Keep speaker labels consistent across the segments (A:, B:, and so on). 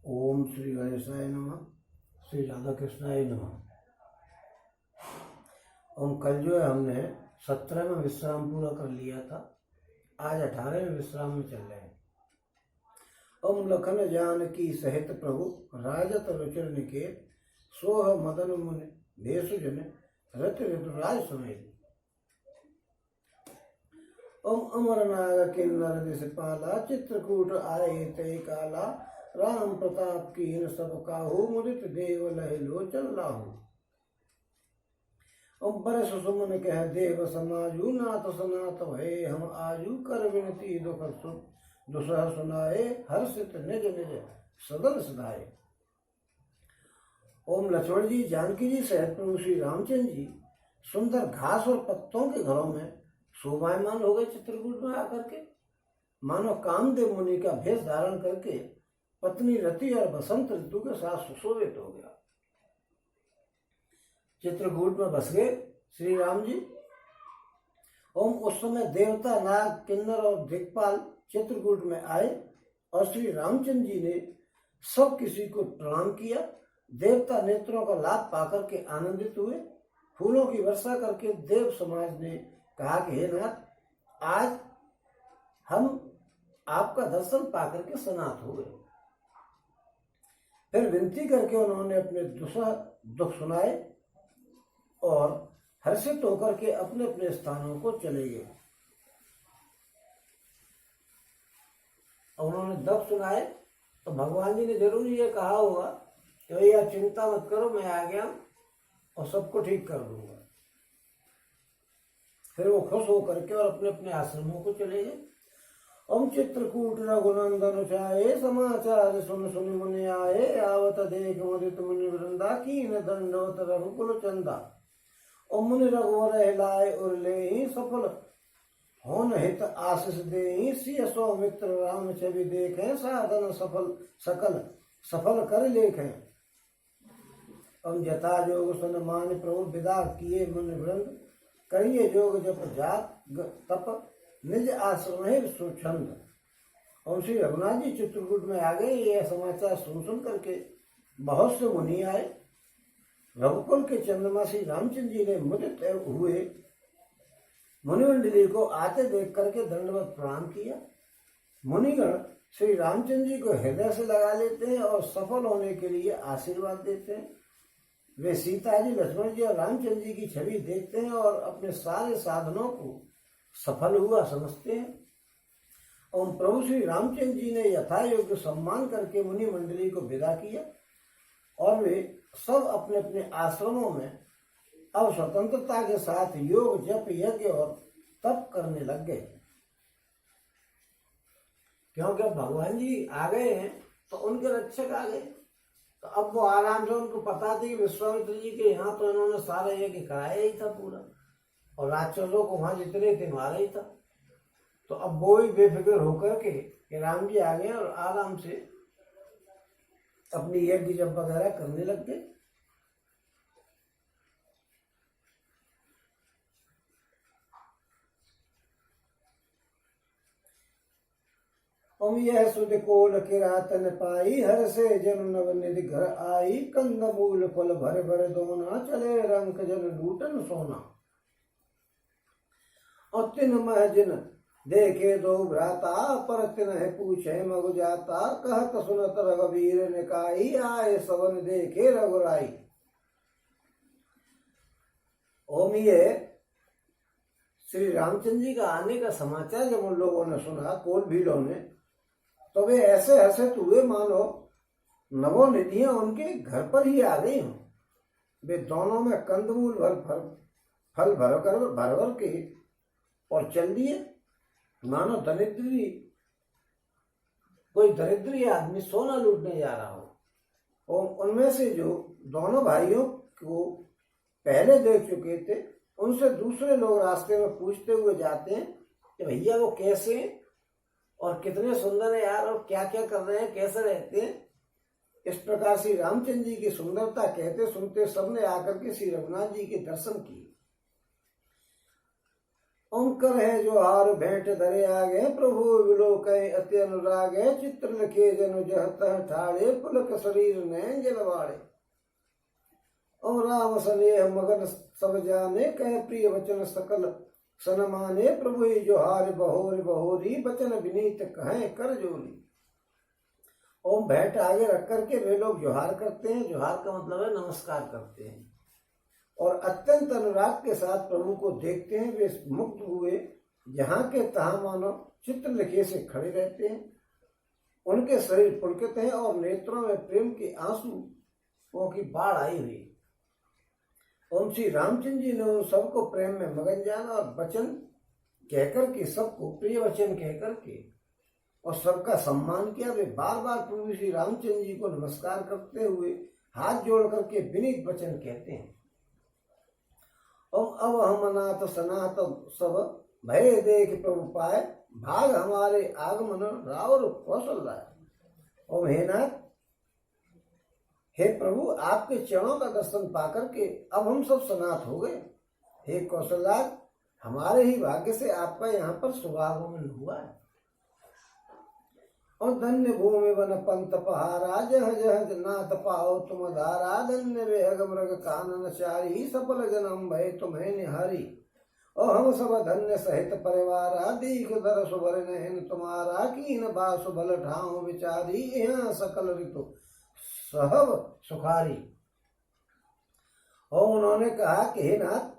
A: ओम श्री गणेशाय नमः। श्री राधा कृष्णाय नमः। और कल जो है हमने 17 में विश्राम पूरा कर लिया था। आज 18 में विश्राम में चल रहे हैं। ओम लखन जानकी सहित प्रभु राजत रुचिर निकेत सोह मदन मुनि भेषुजन रत ऋतुराज समेत। ओम अमरनाग किन्नर दिशपाला चित्रकूट आए ते काला राम प्रताप कीन सब काहू मुदित देव लह लोचन लाहू। ओम बरस सुमन कह देव समाजू नाथ सनात भय हम आजू कर विनती दुख दुसह सुनाए हर्षित निज निज सदन सदाए। ओम लक्ष्मण जी जानकी जी सहित प्रभु श्री रामचंद्र जी सुंदर घास और पत्तों के घरों में शोभायमान हो गए। चित्रकूट में आकर के मानो कामदेव मुनि का भेष धारण करके पत्नी रति और बसंत ऋतु के साथ सुशोभित हो गया। चित्रकूट में बस गए श्री राम जी। ओम उस समय देवता नाग किन्नर और दिक्पाल चित्रकूट में आए और श्री रामचंद्र जी ने सब किसी को प्रणाम किया। देवता नेत्रों का लाभ पाकर के आनंदित हुए। फूलों की वर्षा करके देव समाज ने कहा कि हे नाथ, आज हम आपका दर्शन पाकर के सनात हो गए। फिर विनती करके उन्होंने अपने दुख सुनाए और हर्षित होकर के अपने अपने स्थानों को चले गए। उन्होंने दुख सुनाए तो भगवान जी ने जरूर ये कहा होगा कि भैया चिंता मत करो, मैं आ गया और सबको ठीक कर दूंगा। फिर वो खुश होकर के और अपने अपने आश्रमों को चले गए। ओम चित्रकूट रघुनंदन चाहे समाचार सुन सुन मुनि आए आवत देख मुदित मुनि वृंदा कीन दंडवत रघुकुल चंदा। ओम मुनि रघुवर हिलाए उरले सफल होन हित आशीष दे सिय सौमित्र राम छवि देखें साधन सफल कर लेखें। ओम जथा जोग सुन मान प्रभु विदा किए मुनि वृंद करिए जोग जप जात तप निज आश्रम है सुछंद। और श्री रघुनाथ जी चित्रकूट में आ गए। यह समाचार सुन करके बहुत से मुनि आए। रघुकुल के चंद्रमा श्री रामचंद्र जी ने मुदित हुए मुनिमंडली को आते देख करके दंडवत प्रणाम किया। मुनिगण श्री रामचंद्र जी को हृदय से लगा लेते हैं और सफल होने के लिए आशीर्वाद देते हैं। वे सीता जी, लक्ष्मण जी और रामचंद्र जी की छवि देखते हैं और अपने सारे साधनों को सफल हुआ समझते हैं। और प्रभु श्री रामचंद्र जी ने यथा योग्य सम्मान करके मुनि मंडली को विदा किया और वे सब अपने अपने आश्रमों में अब स्वतंत्रता के साथ योग जप यज्ञ और तप करने लग गए। क्योंकि अब भगवान जी आ गए हैं तो उनके रक्षक आ गए। तो अब वो आराम से, उनको पता थी कि विश्वामित्र जी के यहाँ तो इन्होंने सारा यज्ञ कराया ही था पूरा, और राक्षसों को वहां जितने थे मारा ही था। तो अब वो भी बेफिक्र होकर के राम जी आ गए और आराम से अपनी यज्ञ जप वगैरह करने लग गए। यह सुध कोल किरातन पाई हर से जन नव निधि घर आई कंद मूल फल भर भर दोना चले रंक जन लूटन सोना। और तिन मह जिन देखे दो भ्राता पर तिन है पूछे मगु जाता कहत सुनत रघुवीर निकाई आए सवन देखे रघुराई। ओम ये श्री रामचंद्र जी का आने का समाचार जब उन लोगों ने सुना, कोल भीलों ने, तो वे ऐसे हर्षित हुए मानो नवो निधियां उनके घर पर ही आ गई हों। वे दोनों में कंदमूल फल भर के और चल दिए मानो कोई दरिद्री आदमी सोना लूटने जा रहा हो। और उनमें से जो दोनों भाइयों को पहले देख चुके थे, उनसे दूसरे लोग रास्ते में पूछते हुए जाते हैं कि भैया वो कैसे और कितने सुंदर है यार, और क्या क्या कर रहे हैं, कैसे रहते हैं। इस प्रकार श्री रामचंद्र जी की सुंदरता कहते सुनते सबने आकर के श्री रघुनाथ जी के दर्शन किए। ओम करे जो हार भेंट धरे आगे, प्रभु विलोक अति अनुरागे, चित्र लिखे जनु जहत ठाड़े, पुलक शरीर ने जलवाड़े। ओम राम स्नेह मगन सब जाने, कह प्रिय वचन सकल सन माने, प्रभु जो हार बहोर बहोरी, वचन विनीत कहें कर जोरी। ओम भेंट आगे रख करके वे लोग जोहार करते हैं। जोहार का मतलब है नमस्कार करते हैं और अत्यंत अनुराग के साथ प्रभु को देखते हैं। वे मुक्त हुए जहाँ के तहाँ मानो चित्र लिखे से खड़े रहते हैं। उनके शरीर पुलकित हैं और नेत्रों में प्रेम के आंसुओं की बाढ़ आई हुई। ओम श्री रामचंद्र जी ने सबको प्रेम में मगन जाना और वचन कहकर के, सबको प्रिय वचन कहकर के और सबका सम्मान किया। वे बार बार प्रभु श्री रामचंद्र जी को नमस्कार करते हुए हाथ जोड़ करके विनीत वचन कहते हैं। ओम अब हम अनाथ सनाथ सब भय देख प्रभु पाए, भाग हमारे आगमन रावर कौशल राय। ओम हे नाथ, हे प्रभु, आपके चरणों का दर्शन पाकर के अब हम सब सनाथ हो गए। हे कौशलराज, हमारे ही भाग्य से आपका यहाँ पर शुभागमन हुआ है। और धन्य भूमि वन पंत पहारा, जह जह नाथ पाओ तुम धारा, धन्य वेहग मृग कानन चारी, सफल जन्म भय तुम्हें निहारी। और हम सब धन्य सहित परिवारा, दीख धर सुभर नहन तुम्हारा, कीन बासु बल ठाऊ विचारी, यहाँ सकल ऋतु सहब सुखारी। और उन्होंने कहा कि हे नाथ,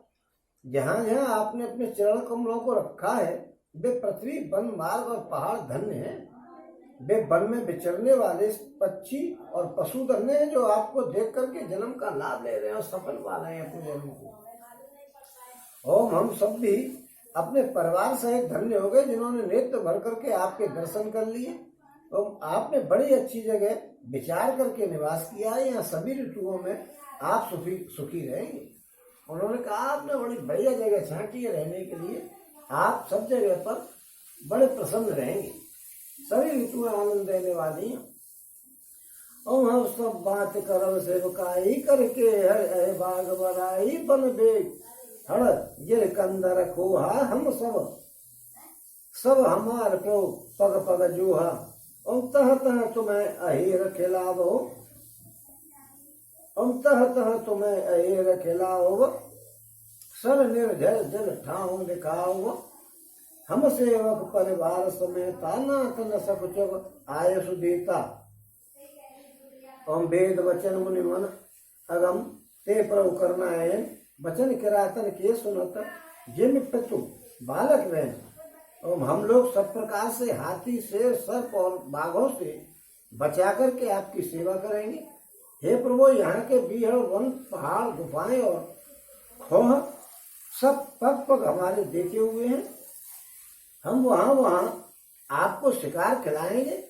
A: जहाँ जहाँ आपने अपने चरण कमलों को रखा है, वे पृथ्वी वन मार्ग और पहाड़ धन्य हैं। वे वन में विचरने वाले पक्षी और पशु धन्य हैं, जो आपको देख करके जन्म का लाभ ले रहे हैं और सफल पा रहे हैं अपने जन्म को। ओम हम सब भी अपने परिवार सहित धन्य हो गए, जिन्होंने नेत्र भर करके आपके दर्शन कर लिए। और आपने बड़ी अच्छी जगह विचार करके निवास किया है, यहाँ सभी ऋतुओं में आप सुखी रहेंगे। उन्होंने कहा आपने बड़ी बढ़िया जगह छांटी है रहने के लिए, आप सब जगह पर बड़े प्रसन्न रहेंगे, सभी ऋतुएं आनंद देने वाली हैं। और हम सब बात करब सेवकाई, करके हर बाग बराई, बन बेग हड़ गिर कंदर खोहा, हम सब हमार प्रभु पग पग जूहा। और तह तह तुम्हें अहिर खिलावो, तह तह तुम्हें अहिर खिलाओ, सर निर्जल जल ठाऊ दिखाओ। हम सेवक परिवार समेता, नाथ न सब जब आय सुदेता। ओम वेद वचन मुनि मन अगम, ते प्रभु करना है वचन किरातन के सुनत, जिम पितु बालक रहन। और हम लोग सब प्रकार से हाथी, शेर, सर्प और बाघों से बचा करके आपकी सेवा करेंगे। हे प्रभु, यहाँ के बीहड़, वन, पहाड़, गुफाएं और खोह सब पग पग हमारे देखे हुए हैं। हम वहाँ आपको शिकार खिलाएंगे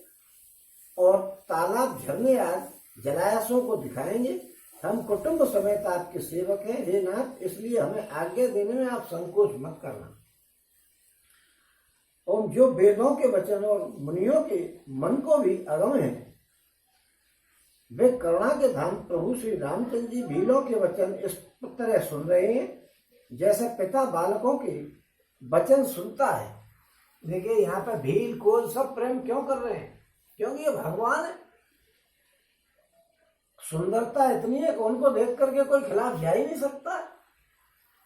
A: और तालाब, झरने आदि जलाशयों को दिखाएंगे। हम कुटुंब समेत आपके सेवक हैं। हे नाथ, इसलिए हमें आज्ञा देने में आप संकोच मत करना। और जो वेदों के वचन और मुनियों के मन को भी अगम है, वे करुणा के धाम प्रभु श्री रामचंद्र जी भीलों के वचन इस तरह सुन रहे हैं, जैसे पिता बालकों के वचन सुनता है। देखिए यहाँ पे भील, कोल सब प्रेम क्यों कर रहे हैं? क्योंकि ये भगवान है। सुंदरता इतनी है कि उनको देख करके कोई खिलाफ जा ही नहीं सकता।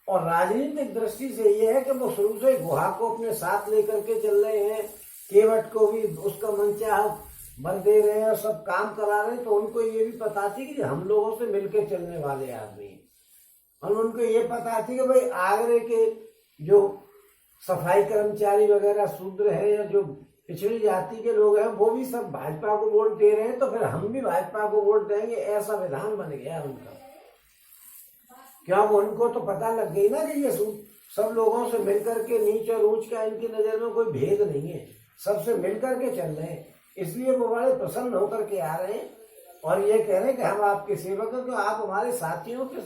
A: और राजनीतिक दृष्टि से ये है कि वो शुरू से गुहा को अपने साथ लेकर के चल रहे हैं, केवट को भी उसका मनचाहा वर दे रहे हैं और सब काम करा रहे हैं। तो उनको ये भी पता थी कि हम लोगों से मिलकर चलने वाले आदमी, और उनको ये पता थी कि भाई आगरे के जो सफाई कर्मचारी वगैरह शूद्र है या जो पिछड़ी जाति के लोग हैं, वो भी सब भाजपा को वोट दे रहे हैं, तो फिर हम भी भाजपा को वोट देंगे, ऐसा विधान बन गया उनका। क्या उनको तो पता लग गई ना कि ये सब लोगों से मिलकर के नीच और ऊंच का इनकी नजर में कोई भेद नहीं है, सबसे मिलकर के चल रहे हैं। इसलिए वो बड़े प्रसन्न होकर के आ रहे हैं और ये कह रहे हैं कि हम आपके सेवक हैं, तो आप हमारे साथियों के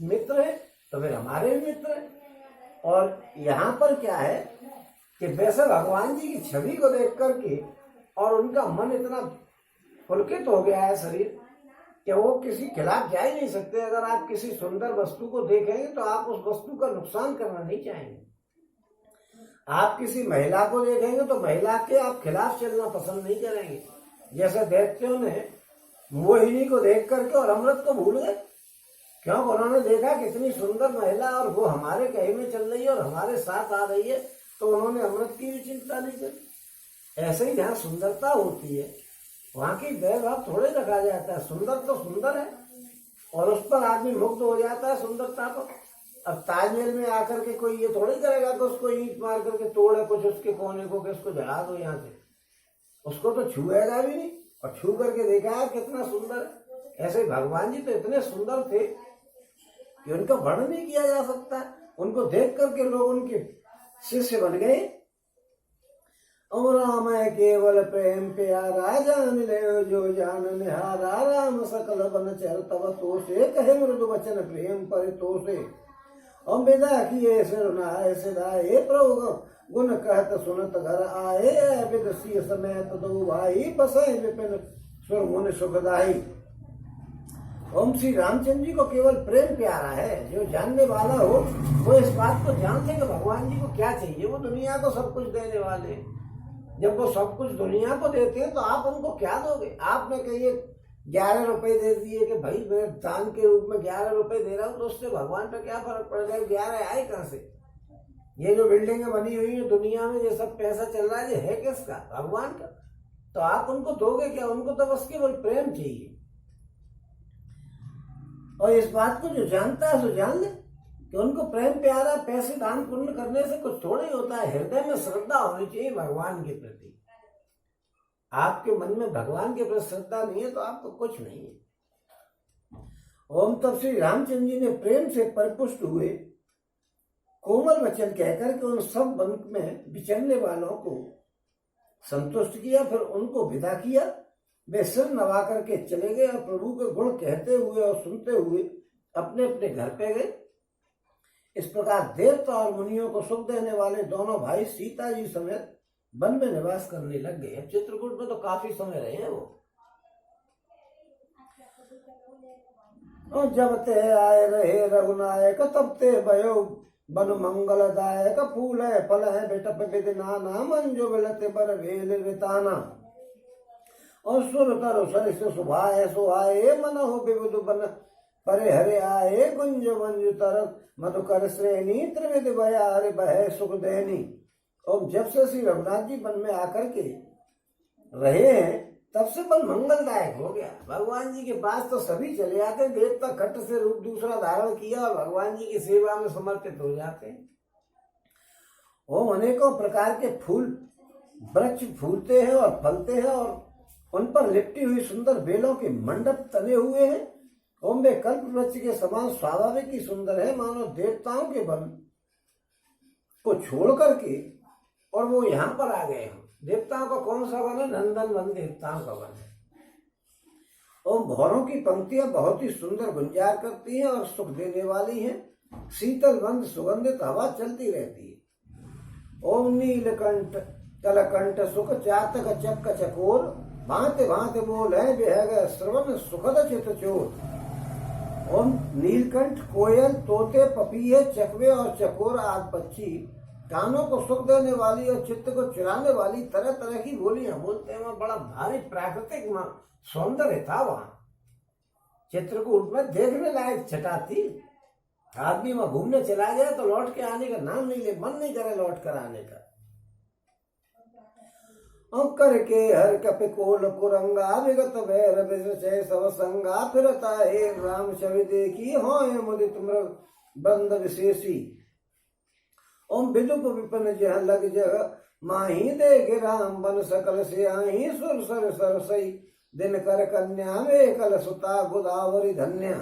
A: मित्र हैं, तो फिर हमारे भी मित्र हैं। और यहाँ पर क्या है कि वैसे भगवान जी की छवि को देख करके और उनका मन इतना पुलकित हो गया है शरीर कि वो किसी खिलाफ जा ही नहीं सकते। अगर आप किसी सुंदर वस्तु को देखेंगे तो आप उस वस्तु का नुकसान करना नहीं चाहेंगे। आप किसी महिला को देखेंगे तो महिला के आप खिलाफ चलना पसंद नहीं करेंगे। जैसे दैत्यों ने मोहिनी को देख करके और अमृत को भूल गए, क्योंकि उन्होंने देखा कितनी सुंदर महिला और वो हमारे कहे में चल रही है और हमारे साथ आ रही है, तो उन्होंने अमृत की भी चिंता नहीं करी। ऐसे ही जहाँ सुंदरता होती है वहां की वैभव थोड़े रखा जाता है। सुंदर तो सुंदर है और उस पर आदमी मुग्ध हो जाता है सुंदरता पर। अब ताजमहल में आकर के कोई ये थोड़ी करेगा कि उसको ईंट मार करके तोड़े कुछ उसके कोने को कि उसको जला दो यहाँ से, उसको तो छुएगा भी नहीं और छू करके देखा कितना सुंदर है। ऐसे भगवान जी तो इतने सुंदर थे कि उनका वर्णन नहीं किया जा सकता। उनको देख करके लोग उनके शिष्य बन गए। और राम है केवल प्रेम प्यारा, जान ले जो जान निहारा, राम सकल बन चर तब तो से, कहे मृदु वचन प्रेम पर तो से। और विदा किए सिरुनाए सिदाए, प्रभु गुण कहत सुनत घर आए, विद सिय समेत दो भाई, बसे विपिन सुर मुनि सुखदाई। ओम श्री रामचंद्र जी को केवल प्रेम प्यारा है। जो जानने वाला हो वो इस बात को जानते हैं कि भगवान जी को क्या चाहिए। वो दुनिया को सब कुछ देने वाले, जब वो सब कुछ दुनिया को देते हैं तो आप उनको क्या दोगे। आपने कहिए 11 रुपए दे दिए कि भाई मैं दान के रूप में 11 रुपए दे रहा हूँ, तो उससे भगवान पे क्या फर्क पड़ जाएगा। 11 आए कहाँ से। ये जो बिल्डिंगें बनी हुई है दुनिया में, ये सब पैसा चल रहा है किसका, भगवान का। तो आप उनको दोगे क्या। उनको तो बस केवल प्रेम चाहिए। और इस बात को जो जानता है सो जान ले कि उनको प्रेम प्यारा पैसे दान पुण्य करने से कुछ थोड़ा ही होता है। हृदय में श्रद्धा होनी चाहिए भगवान के प्रति। आपके मन में भगवान के प्रति श्रद्धा नहीं है तो आपको कुछ नहीं है। ओम तब श्री रामचंद्र जी ने प्रेम से परिपुष्ट हुए कोमल वचन कहकर के उन सब वन में विचरने वालों को संतुष्ट किया। फिर उनको विदा किया। वे सिर नवा करके चले गए और प्रभु के गुण कहते हुए और सुनते हुए अपने अपने घर पे गए। इस प्रकार देवता और मुनियों को सुख देने वाले दोनों भाई सीता जी समेत वन में निवास करने लग गए। अब चित्रकूट में तो काफी समय रहे हैं वो। और जब ते आए रहे रघुनायक, तब ते भयो बन मंगलदायक, फूल है फल है बेटप बिदनाना, मंजो बिलते बर भेल विताना। और सुर तरु सरिस सुभाए सुहाए, मन हो विबुध बन परे हरे आए, गुंज मंजु तर मधुकर श्रेणी, त्रिविध भया हरि बहे सुख देनी। और जब से श्री रघुनाथ जी वन में आकर के रहे हैं तब से वन मंगलदायक हो गया। भगवान जी के पास तो सभी चले आते, देवता खट से रूप दूसरा धारण किया और भगवान जी की सेवा में समर्पित हो जाते हैं। वो अनेकों प्रकार के फूल वृक्ष फूलते हैं और फलते हैं और उन पर लिपटी हुई सुंदर बेलों के मंडप तने हुए हैं। ओम वे कल्प वृक्ष के समान स्वाभाविक ही सुंदर है, मानो देवताओं के वन को छोड़ करके और वो यहाँ पर आ गए हैं। देवताओं का कौन सा वन है, नंदन वन देवताओं का वन है। ओम भौरों की पंक्तियां बहुत ही सुंदर गुंजार करती हैं और सुख देने वाली हैं। शीतल बंद सुगंधित हवा चलती रहती है। ओम नीलकंठ कलकंठ सुख चातक चक्क चकोर, भांति भांति बोल है बेहग श्रवण सुखद चित चोर। ओम नीलकंठ कोयल तोते पपीहे चकवे और चकोर आदि पक्षी कानों को सुख देने वाली और चित्त को चुराने वाली तरह तरह की बोलियां बोलते हैं। वहां बड़ा भारी प्राकृतिक सौंदर्य था। वहां चित्रकूट में देखने लायक छटा थी। आदमी वहां घूमने चला गया तो लौट के आने का नाम नहीं ले, मन नहीं करे लौट कर आने का। करके हर कपि कोल पुरंगा, विगत भैर विषय सब संगा, फिरता हे राम छवि देखी, हो मुदित मृग बंद विशेषी। ओम विदुप विपिन जह लग जग माही, देख राम बन सकल से आई, सुर सर सरसई दिन कर कन्या, वे कल सुता गोदावरी धन्या।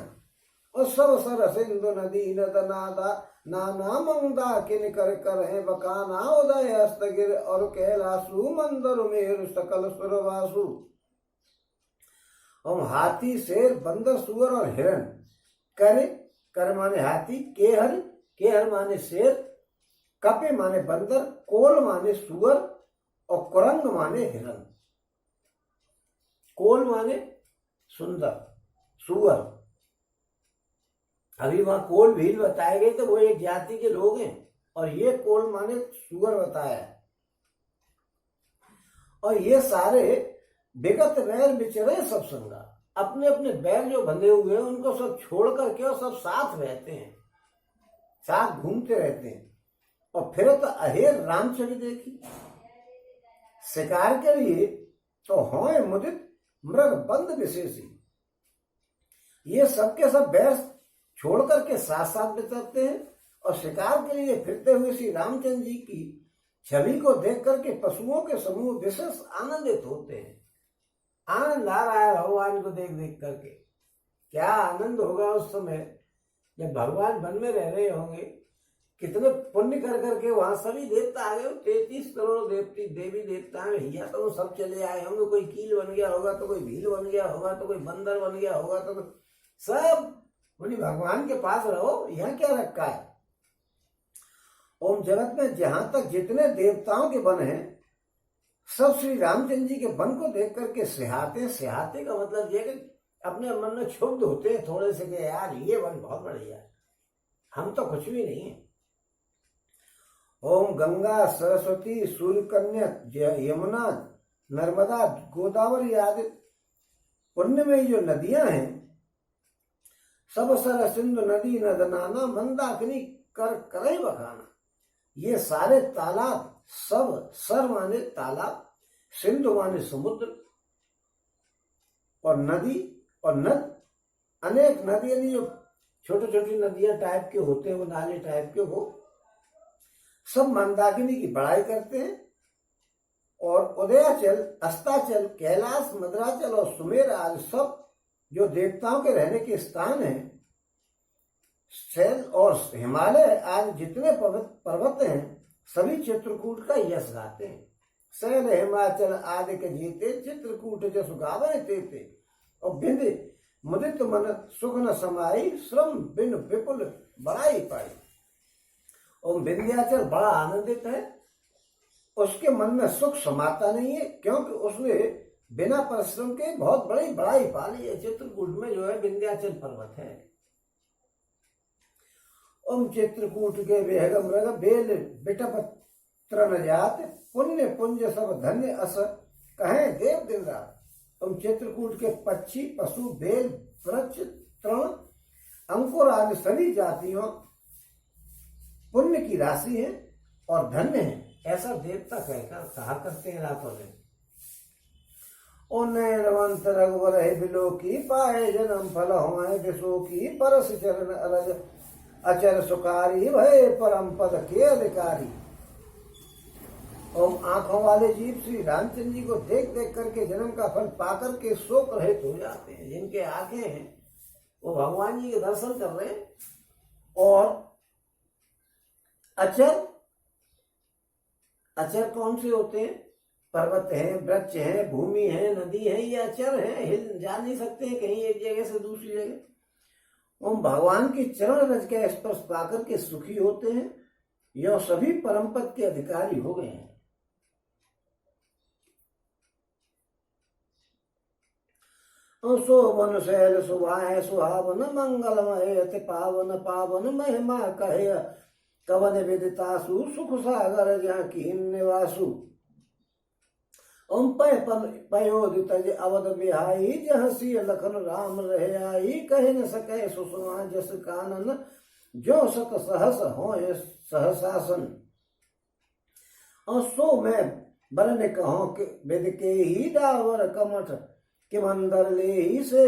A: और सब सर सिंधु नदी नद नादा, नाना मंदा किन कर कर है बकाना, उदय अस्तगिर और कैलासु, मंदर मेरु सकल सुरवासु। हम हाथी शेर बंदर सुअर और हिरण, कर माने हाथी, केहर माने शेर, कपे माने बंदर, कोल माने सुअर और कुरंग माने हिरण। कोल माने सुंदर, सुअर। अभी वहां कोल भील बताए गए तो वो एक जाति के लोग हैं और ये कोल माने सुअर बताया। और ये सारे विगत बैर बिचरे सब संगा, अपने अपने बैर जो बंधे हुए हैं उनको सब छोड़ करके और सब साथ रहते हैं, साथ घूमते रहते हैं। और फिर तो अहेर राम छवि देखी, शिकार के लिए तो होए मुदित मृग बंद विशेषी। ये सबके सब बैर छोड़ करके साथ साथ बिताते हैं और शिकार के लिए फिरते हुए श्री रामचंद्र जी की छवि को देख करके पशुओं के समूह विशेष आनंदित होते हैं। आनंद आ रहा है भगवान को देख देख करके। क्या आनंद होगा उस समय जब भगवान वन में रह रहे होंगे, कितने पुण्य कर करके वहां सभी देवता आ गए, 33 करोड़ देवती देवी देवता हैं भैया, तो वो सब चले आए होंगे। कोई कील बन गया होगा तो कोई भील बन गया होगा तो कोई बंदर बन गया होगा तो सब बोली भगवान के पास रहो, यहाँ क्या रखा है। ओम जगत में जहां तक जितने देवताओं के वन हैं सब श्री रामचंद्र जी के वन को देख करके सिहाते। सिहाते का मतलब यह कि अपने मन में क्षुब्ध होते हैं थोड़े से कि यार ये वन बहुत बढ़िया है, हम तो कुछ भी नहीं है। ओम गंगा सरस्वती सूर्यकन्या यमुना नर्मदा गोदावरी आदि पुण्यमयी जो नदियां हैं, सब सर सिंधु नदी नद नाना मंदाकिनी कर करे बखाना। ये सारे तालाब, सब सर माने तालाब, सिंधु माने समुद्र, और नदी और नद, अनेक नदियां जो छोटी छोटी नदियां टाइप के होते हैं, वो नाले टाइप के, वो सब मंदाकिनी की बड़ाई करते हैं। और उदयाचल, अस्ताचल, कैलाश, मद्राचल और सुमेर आदि सब जो देवताओं के रहने के स्थान हैं, शैल और हिमालय आदि जितने पर्वत हैं, सभी चित्रकूट का यश गाते हैं। शैल हिमाचल आदि के जीते, चित्रकूट जस गावे तेते। और बिंद मुदित मन सुख न समाई, श्रम बिन विपुल बड़ाई पाई। और विंध्याचल बड़ा आनंदित है, उसके मन में सुख समाता नहीं है, क्योंकि उसने बिना परिश्रम के बहुत बड़ी बड़ाई पा ली है। चित्रकूट में जो है विंध्याचल पर्वत है। ओम चित्रकूट के वेग मृग बेल बिटप तृण जात, पुण्य पुंज सब धन्य अस कहे देव दिलदार। ओम चित्रकूट के पक्षी, पशु, बेल, वृक्ष, तृण, अंकुर आदि सभी जातियों पुण्य की राशि है और धन्य है, ऐसा देवता कहकर कहा करते हैं रातों में। ओ नैनवंत रघुवर है बिलो की, पाए जन्म फल होए विशो की, परस चरण अरज अचर सुकारी, भय परम पद के अधिकारी। ओम आंखों वाले जीव श्री रामचंद्र जी को देख देख करके जन्म का फल पाकर के शोक रहित हो जाते हैं। जिनके आंखें हैं वो भगवान जी के दर्शन कर रहे हैं। और अचर, अचर कौन से होते हैं? पर्वत है, वृक्ष है, भूमि है, नदी है, ये अचर है, हिल जा नहीं सकते हैं कहीं एक जगह से दूसरी जगह। ओम भगवान के चरण रज का स्पर्श पाकर के सुखी होते हैं, यह सभी परम पद के अधिकारी हो गए हैं। शोभन शैल सुभाए सुहावन, मंगलमय अति पावन पावन, महिमा कहे कवन विदितासु, सुख सागर जहाँ की निवासु। ओम पयोदित अवध बिहाई, जह सी लखन राम रहे आई, कहे न सके सुषमा जस कानन, जो सत सहस हो सहसासन। और सो मैं बरन कहो वेद के ही डावर कमठ, कि मंदर ले ही से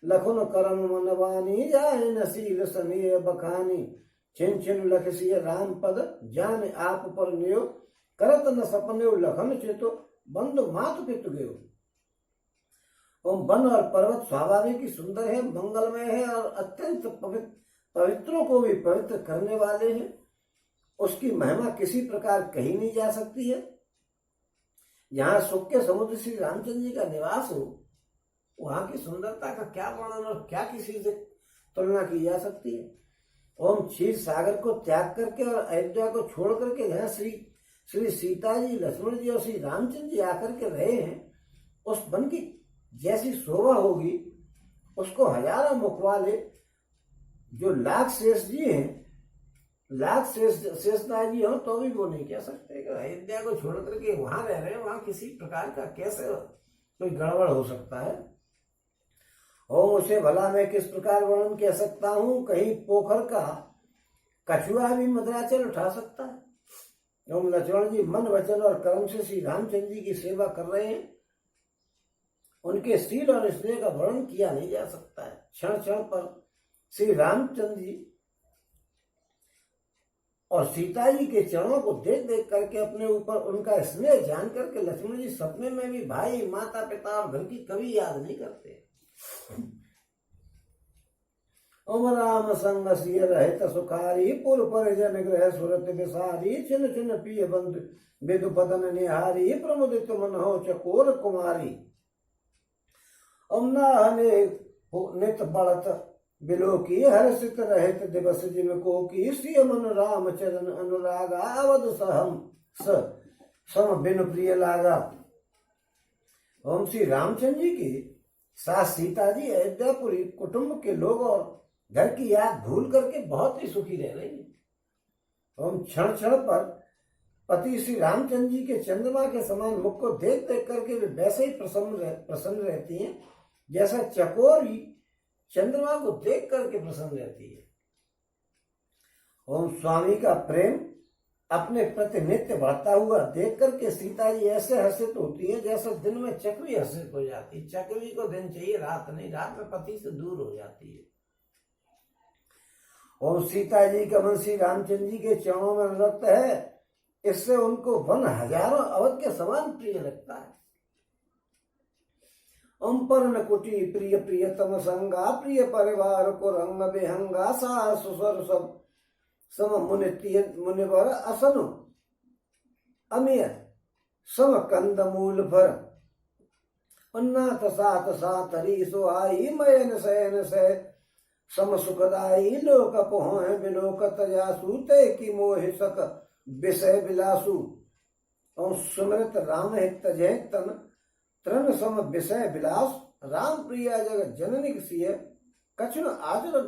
A: लखन करम मनवानी, जाय नसील समीर बखानी, छिन छिन लख सिय राम पद, जान आप पर नियो, करत न सपने लखन चितो, बंधु मातु पितु गयो। ओम वन और पर्वत स्वाभाविक ही सुंदर है, मंगलमय है और अत्यंत पवित्रों को भी पवित्र करने वाले हैं। उसकी महिमा किसी प्रकार कही नहीं जा सकती है। जहाँ सुख के समुद्र श्री रामचंद्र जी का निवास हो, वहां की सुंदरता का क्या वर्णन और क्या किसी से तुलना की जा सकती है। ओम क्षीर सागर को त्याग करके और अयोध्या को छोड़ करके जहाँ श्री सीता जी, लक्ष्मण जी और श्री रामचंद्र जी आकर के रहे हैं, उस वन की जैसी शोभा होगी उसको हजारों मुख वाले जो लाख शेष जी हैं लाख शेषनाग जी हो तो भी वो नहीं कह सकते कि अयोध्या को छोड़ करके वहां रह रहे हैं, वहां किसी प्रकार का कैसे कोई गड़बड़ हो सकता है। ओम उसे भला मैं किस प्रकार वर्णन कह सकता हूं, कहीं पोखर का कछुआ भी मदराचल उठा सकता है। ओम लक्ष्मण जी मन वचन और कर्म से श्री रामचंद्र जी की सेवा कर रहे हैं, उनके शील और स्नेह का वर्णन किया नहीं जा सकता है। क्षण क्षण पर श्री रामचंद्र जी और सीता जी के चरणों को देख देख करके अपने ऊपर उनका स्नेह जान करके लक्ष्मण जी सपने में भी भाई माता पिता और घर की कभी याद नहीं करते। ओम राम संग सिय रहित सुखारी, पुर परिजन गृह सुरत विसारी, छिन छिन पिय बंधु विदु बदन निहारी, प्रमुदित मन हो चकोर कुमारी। अमनाहने नित बढ़त बिलो की, हर्षित रहित दिवस जिनको की, सिय मन राम चरण अनुरागा, अवध सहम सम बिन प्रिय लागा। ओम श्री रामचंद्र जी की सास सीता जी अयोध्यापुरी कुटुंब के लोग और घर की याद भूल करके बहुत ही सुखी रह रही है। ओम क्षण क्षण पर पति श्री रामचंद्र जी के चंद्रमा के समान मुख को देख देख करके वे वैसे ही प्रसन्न रहती हैं जैसा चकोरी चंद्रमा को देख करके प्रसन्न रहती है। ओम स्वामी का प्रेम अपने प्रति नित्य बढ़ता हुआ देख करके सीता जी ऐसे हर्षित होती है जैसे दिन में चकवी हर्षित हो जाती है। चकवी को दिन चाहिए, रात नहीं, रात में पति से दूर हो जाती है। और सीता जी का मन श्री रामचंद्र जी के चरणों में अनुरक्त है, इससे उनको वन हजारों अवध के समान प्रिय लगता है। अम्पर कुटी प्रिय प्रियतम संगा, प्रिय परिवार को रंग बेहंगा, सास ससुर सब सम मुनिवर असन अमीय सम कंद मूल भर, उन्नाथ सात सातरी सुहाई, मयन शयन से सम सुखदाई, लोक पोह बिलोकत जासु, ते की मोहि सक विषय बिलासु। और सुमृत राम हित जय तन तृण सम विषय विलास, राम प्रिया जगत जननी सिय कछुन आचर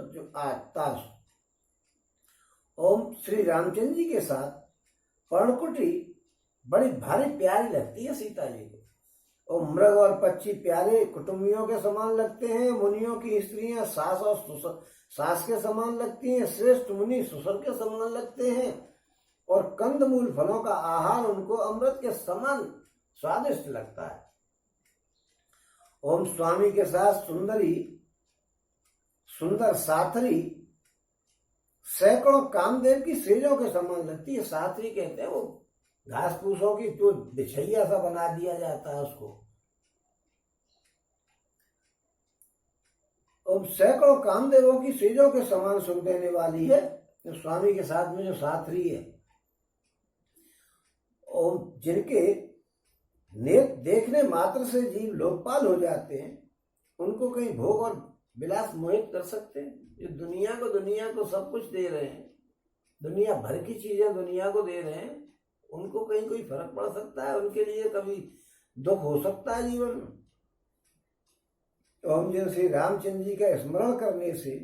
A: तास। ओम श्री रामचंद्र जी के साथ पर्णकुटी बड़ी भारी प्यारी लगती है सीता जी को। और मृग और पक्षी प्यारे कुटुंबियों के समान लगते हैं, मुनियों की स्त्रियां सास और सास के समान लगती हैं, श्रेष्ठ मुनि ससुर के समान लगते हैं, और कंदमूल फलों का आहार उनको अमृत के समान स्वादिष्ट लगता है। ओम स्वामी के साथ सुंदर साथरी सैकड़ों कामदेव की सेजों के समान लगती है। साथरी कहते हैं वो घास फूसों की तो बिछैया सा बना दिया जाता है उसको। और सैकड़ों कामदेवों की सेजों के समान सुख देने वाली है तो स्वामी के साथ में जो साथरी है, और जिनके देखने मात्र से जीव लोकपाल हो जाते हैं, उनको कहीं भोग और विलास मोहित कर सकते हैं। जो दुनिया को सब कुछ दे रहे हैं, दुनिया भर की चीजें दुनिया को दे रहे हैं, उनको कहीं कोई फर्क पड़ सकता है? उनके लिए कभी दुख हो सकता है जीवन में? तो हम जो श्री रामचंद्र जी का स्मरण करने से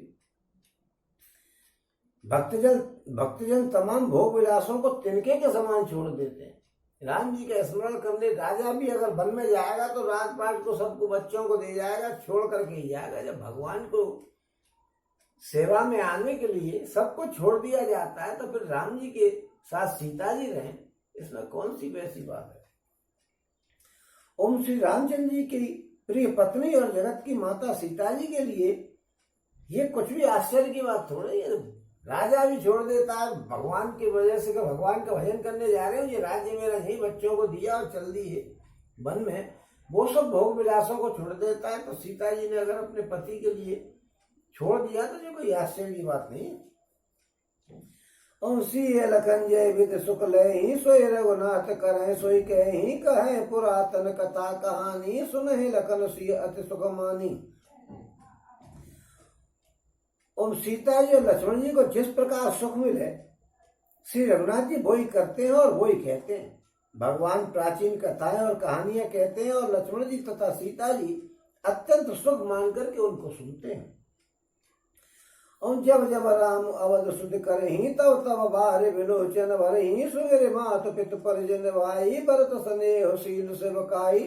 A: भक्तजन तमाम भोग विलासों को तिनके के समान छोड़ देते हैं। राम जी का स्मरण करने, राजा भी अगर वन में जाएगा तो राजपाट को सबको बच्चों को दे जाएगा, छोड़ करके ही जाएगा। जब भगवान को सेवा में आने के लिए सबको छोड़ दिया जाता है तो फिर राम जी के साथ सीता जी रहें, इसमें कौन सी वैसी बात है? ओम श्री रामचंद्र जी की प्रिय पत्नी और जगत की माता सीता जी के लिए ये कुछ भी आश्चर्य की बात थोड़ी है। राजा भी छोड़ देता है भगवान की वजह से, भगवान का भजन करने जा रहे हो, ये राज्य मेरा नहीं, बच्चों को दिया और चल दिए वन में, वो सब भोग विलासों को छोड़ देता है। तो सीता जी ने अगर अपने पति के लिए छोड़ दिया तो ये कोई आश्चर्य की बात नहीं है। सिय लखन जय विद सुख लहि, सोई रघुनाथ करहि सोई कहि, कहे पुरातन कथा कहानी, सुनहि लखन सिय अति सुख मानी। और सीता जी और लक्ष्मण जी को जिस प्रकार सुख मिले, श्री रघुनाथ जी वही करते हैं और वही कहते हैं। भगवान प्राचीन कथाएं और कहानियां कहते हैं और लक्ष्मण जी तथा सीता जी अत्यंत सुख मान करके उनको सुनते हैं। और जब जब राम अवध सुध करही तब तब बाहरे विलोचन भरही सुमिर मात पित परिजन भाई भरत स्नेह शील सेवकाई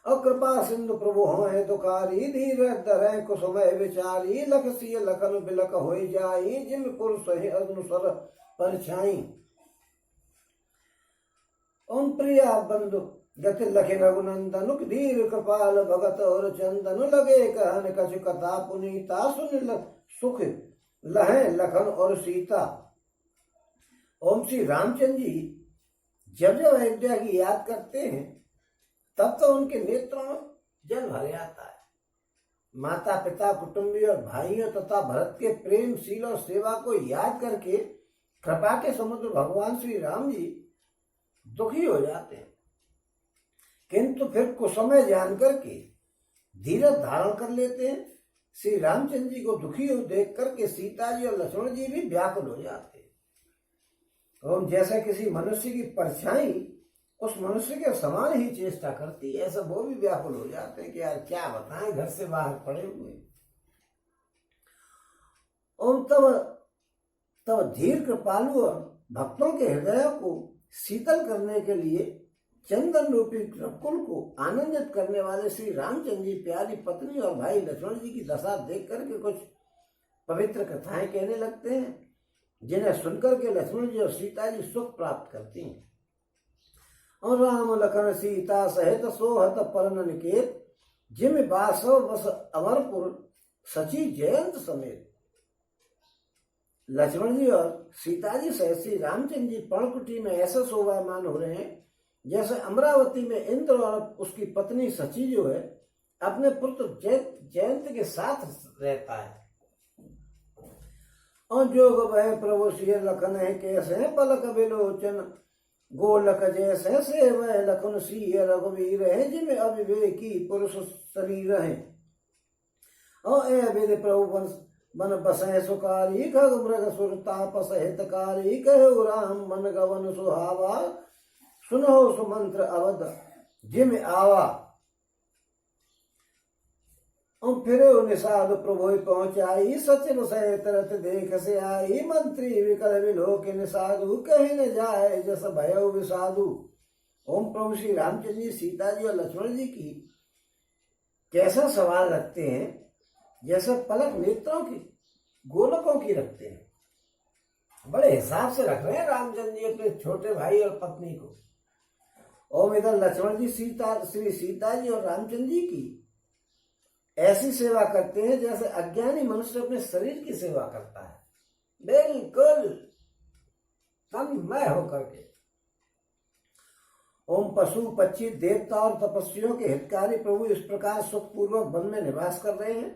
A: और कृपा सिंधु प्रभु होए दुकारी धीर धरे कुसुमय विचारी लख सिय लखन बिलक होई जाई जिम पुरुष ही अनुसर परछाई। ओम प्रिया बंधु गति लखे रघुनंदन धीर कृपाल भगत और चंदन लगे कहन कछु कथा पुनीता सुन सुख लहे लखन और सीता। ओम श्री रामचंद्र जी जब जब अयोध्या की याद करते हैं तब तो उनके नेत्रों में जल भर आता है। माता पिता कुटुंबी और भाइयों तथा भरत के प्रेम शील और सेवा को याद करके कृपा के समुद्र भगवान श्री राम जी दुखी हो जाते हैं, किंतु फिर कुछ समय जान करके धीरज धारण कर लेते हैं। श्री रामचंद्र जी को दुखी हो देख करके सीता जी और लक्ष्मण जी भी व्याकुल हो जाते हैं। और जैसे किसी मनुष्य की परछाई उस मनुष्य के समान ही चेष्टा करती है, ऐसा वो भी व्याकुल हो जाते हैं कि यार क्या बताएं, घर से बाहर पड़े हुए। और तब धीर कृपालु और भक्तों के हृदय को शीतल करने के लिए चंदन रूपी रकुल को आनंदित करने वाले श्री रामचंद्र जी प्यारी पत्नी और भाई लक्ष्मण जी की दशा देख करके कुछ पवित्र कथाएं कहने लगते हैं, जिन्हें सुनकर के लक्ष्मण जी और सीता जी सुख प्राप्त करती हैं। और राम लखन सीता सहित सोहत परन निकेत जिम बासव बस अमरपुर सची जयंत समेत। लक्ष्मण जी और सीता जी सहित श्री रामचंद्र जी पर्णकुटी में ऐसे शोभायमान हो रहे हैं जैसे अमरावती में इंद्र और उसकी पत्नी सची जो है अपने पुत्र जयंत के साथ रहता है। और जोग वह प्रभु श्री लखन है कैसे पलक विलोचन गोलक जैसे से वह लखन सिंह रघुवीर है जिनमें अविवेकी पुरुष शरीर है। और विधि प्रभु मन बसै सुकारी खग मृग सुर तापस हितकारी कहो राम मन गवन सुहावा सुनो सुमंत्र अवध जिम आवा। और फिर निषाद प्रभु पहुंचाई सचिव सहित रथ देख से आई मंत्री विकल विलोक निषादु कहीं न जाए जस भयो विषादु। ओम प्रभु श्री रामचंद्र जी सीता जी और लक्ष्मण जी की कैसा सवाल रखते हैं, जैसे पलक नेत्रों की गोलकों की रखते हैं। बड़े हिसाब से रख रहे हैं रामचंद्र जी अपने छोटे भाई और पत्नी को। ओम इधर लक्ष्मण जी श्री सीता जी और रामचंद्र जी की ऐसी सेवा करते हैं जैसे अज्ञानी मनुष्य अपने शरीर की सेवा करता है, बिल्कुल तन्मय होकर के। ओम पशु पक्षी देवता और तपस्वियों के हितकारी प्रभु इस प्रकार सुखपूर्वक वन में निवास कर रहे हैं।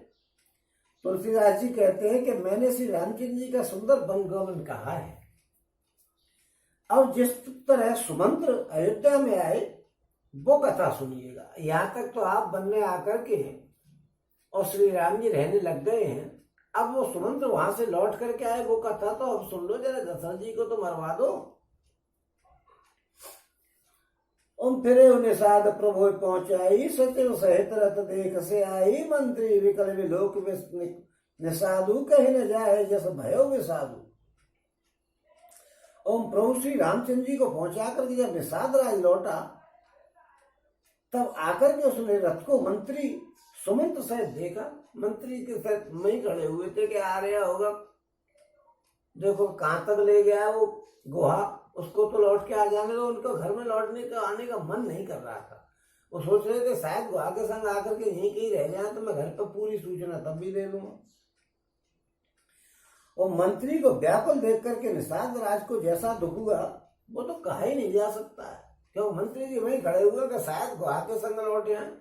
A: तुलसीदास जी कहते हैं कि मैंने श्री रामचंद्र जी का सुंदर वन गमन कहा है। अब जिस तरह सुमंत्र अयोध्या में आए वो कथा सुनिएगा। यहाँ तक तो आप वन में आकर के और श्री राम जी रहने लग गए हैं, अब वो सुमंत्र वहां से लौट करके आए वो कथा तो अब सुन लो जरा, दशरथ जी को तो मरवा दो। ओम फिरे निषाद प्रभु पहुंचाई सचिव सहित रथ देख से आई मंत्री विकल विलोक निषादु कहीं न जाए जस भयो विषादु। ओम प्रभु श्री रामचंद्र जी को पहुंचा करके जब निषाद राज लौटा तब आकर के उसने रथ को मंत्री सुमंत्र सहित देखा। मंत्री के साथ वहीं खड़े हुए थे कि आ रहा होगा, देखो कहां तक ले गया वो गुहा, उसको तो लौट के आ जाने दो। उनको घर में लौटने का आने का मन नहीं कर रहा था। वो सोच रहे थे शायद गुहा के संग आकर के यहीं कहीं रह जाए तो मैं घर पर पूरी सूचना तब भी दे दूंगा। और मंत्री को व्याकुल देख करके निषाद राज को जैसा दुख हुआ वो तो कहा ही नहीं जा सकता है, क्यों मंत्री जी वहीं खड़े हुए कि शायद गुहा के संग लौट आए।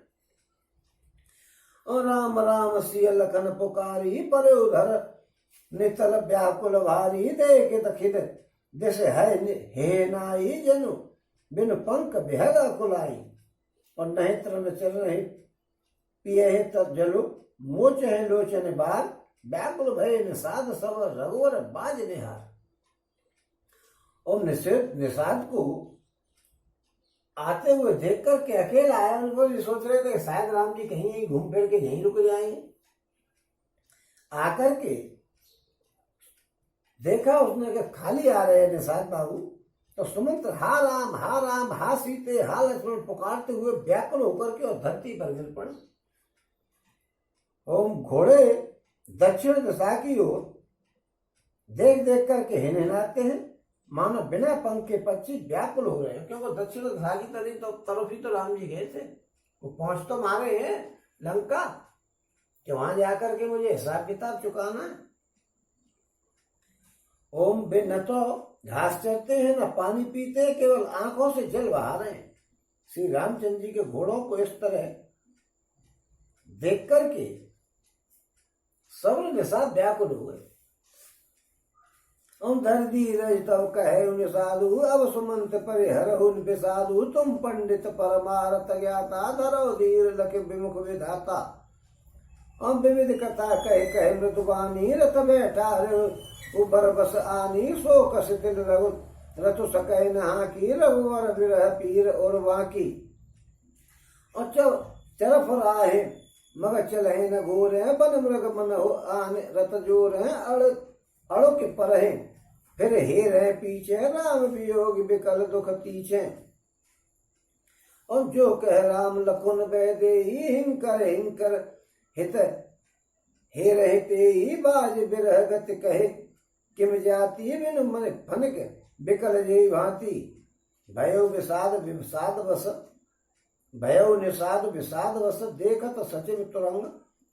A: और राम राम सिय लखन पुकारी पर उधर नितल व्याकुल भारी देख दखिल दिश है हे नाई जनु बिन पंख बेहद कुलाई। और नहीं तरण चल रही पिए तब जलु मोच है लोचन बार व्याकुल भय निषाद सब रघुवर बाज निहार। और निषाद को आते हुए देख कर के अकेला आया, उनको भी सोच रहे थे शायद राम जी कहीं यहीं घूम फिर के यहीं रुक जाएंगे। आकर के देखा उसने कि खाली आ रहे हैं निषाद बाबू, तो सुमंत्र हा राम हा सीते हा लक्ष्मण पुकारते हुए व्याकुल होकर के और धरती पर गिर पड़े। ओम घोड़े दक्षिण दिशा की ओर देख देख करके हिनहिनाते हैं, मानो बिना पंख के पक्षी व्याकुल हो रहे हैं, क्योंकि दक्षिण दिशा की तरफ ही तो राम जी गए थे। वो पहुंच तो मारे हैं लंका कि वहां जाकर के मुझे हिसाब किताब चुकाना है। ओम वे न तो घास चरते हैं न पानी पीते हैं, केवल आंखों से जल बहा रहे हैं। श्री रामचंद्र जी के घोड़ों को इस तरह देख करके सब निषाद व्याकुल हुए। ओम धर धीरज तब कहे उन साधु, अब सुमंत परिहरहु विषादु, तुम पंडित परमारथ ज्ञाता, धरो धीर लख विमुख विधाता। ओम विविध कथा कहे कहे मृदुबानी, रथ बैठा उबर बस आनी, सो कस दिल रघु रतु सकै नहा की, रघुवर विरह पीर और वाकी। और चरफ राहे मगर चलहे न घोर है, बन मृग मन हो आने रत जोर है, अड़ो के पर है फिर हे रहे पीछे, राम वियोग विकल दुख तीछे। और जो कह राम लखुन बैदे ही, हिंकर हित हे रहते ही, बाज बिरह गति कहे किम जाती, बिन मन फनक बिकल जय भांति। भयो विषाद विषाद वस भयो निषाद विषाद वस, देखत सचिव तुरंग,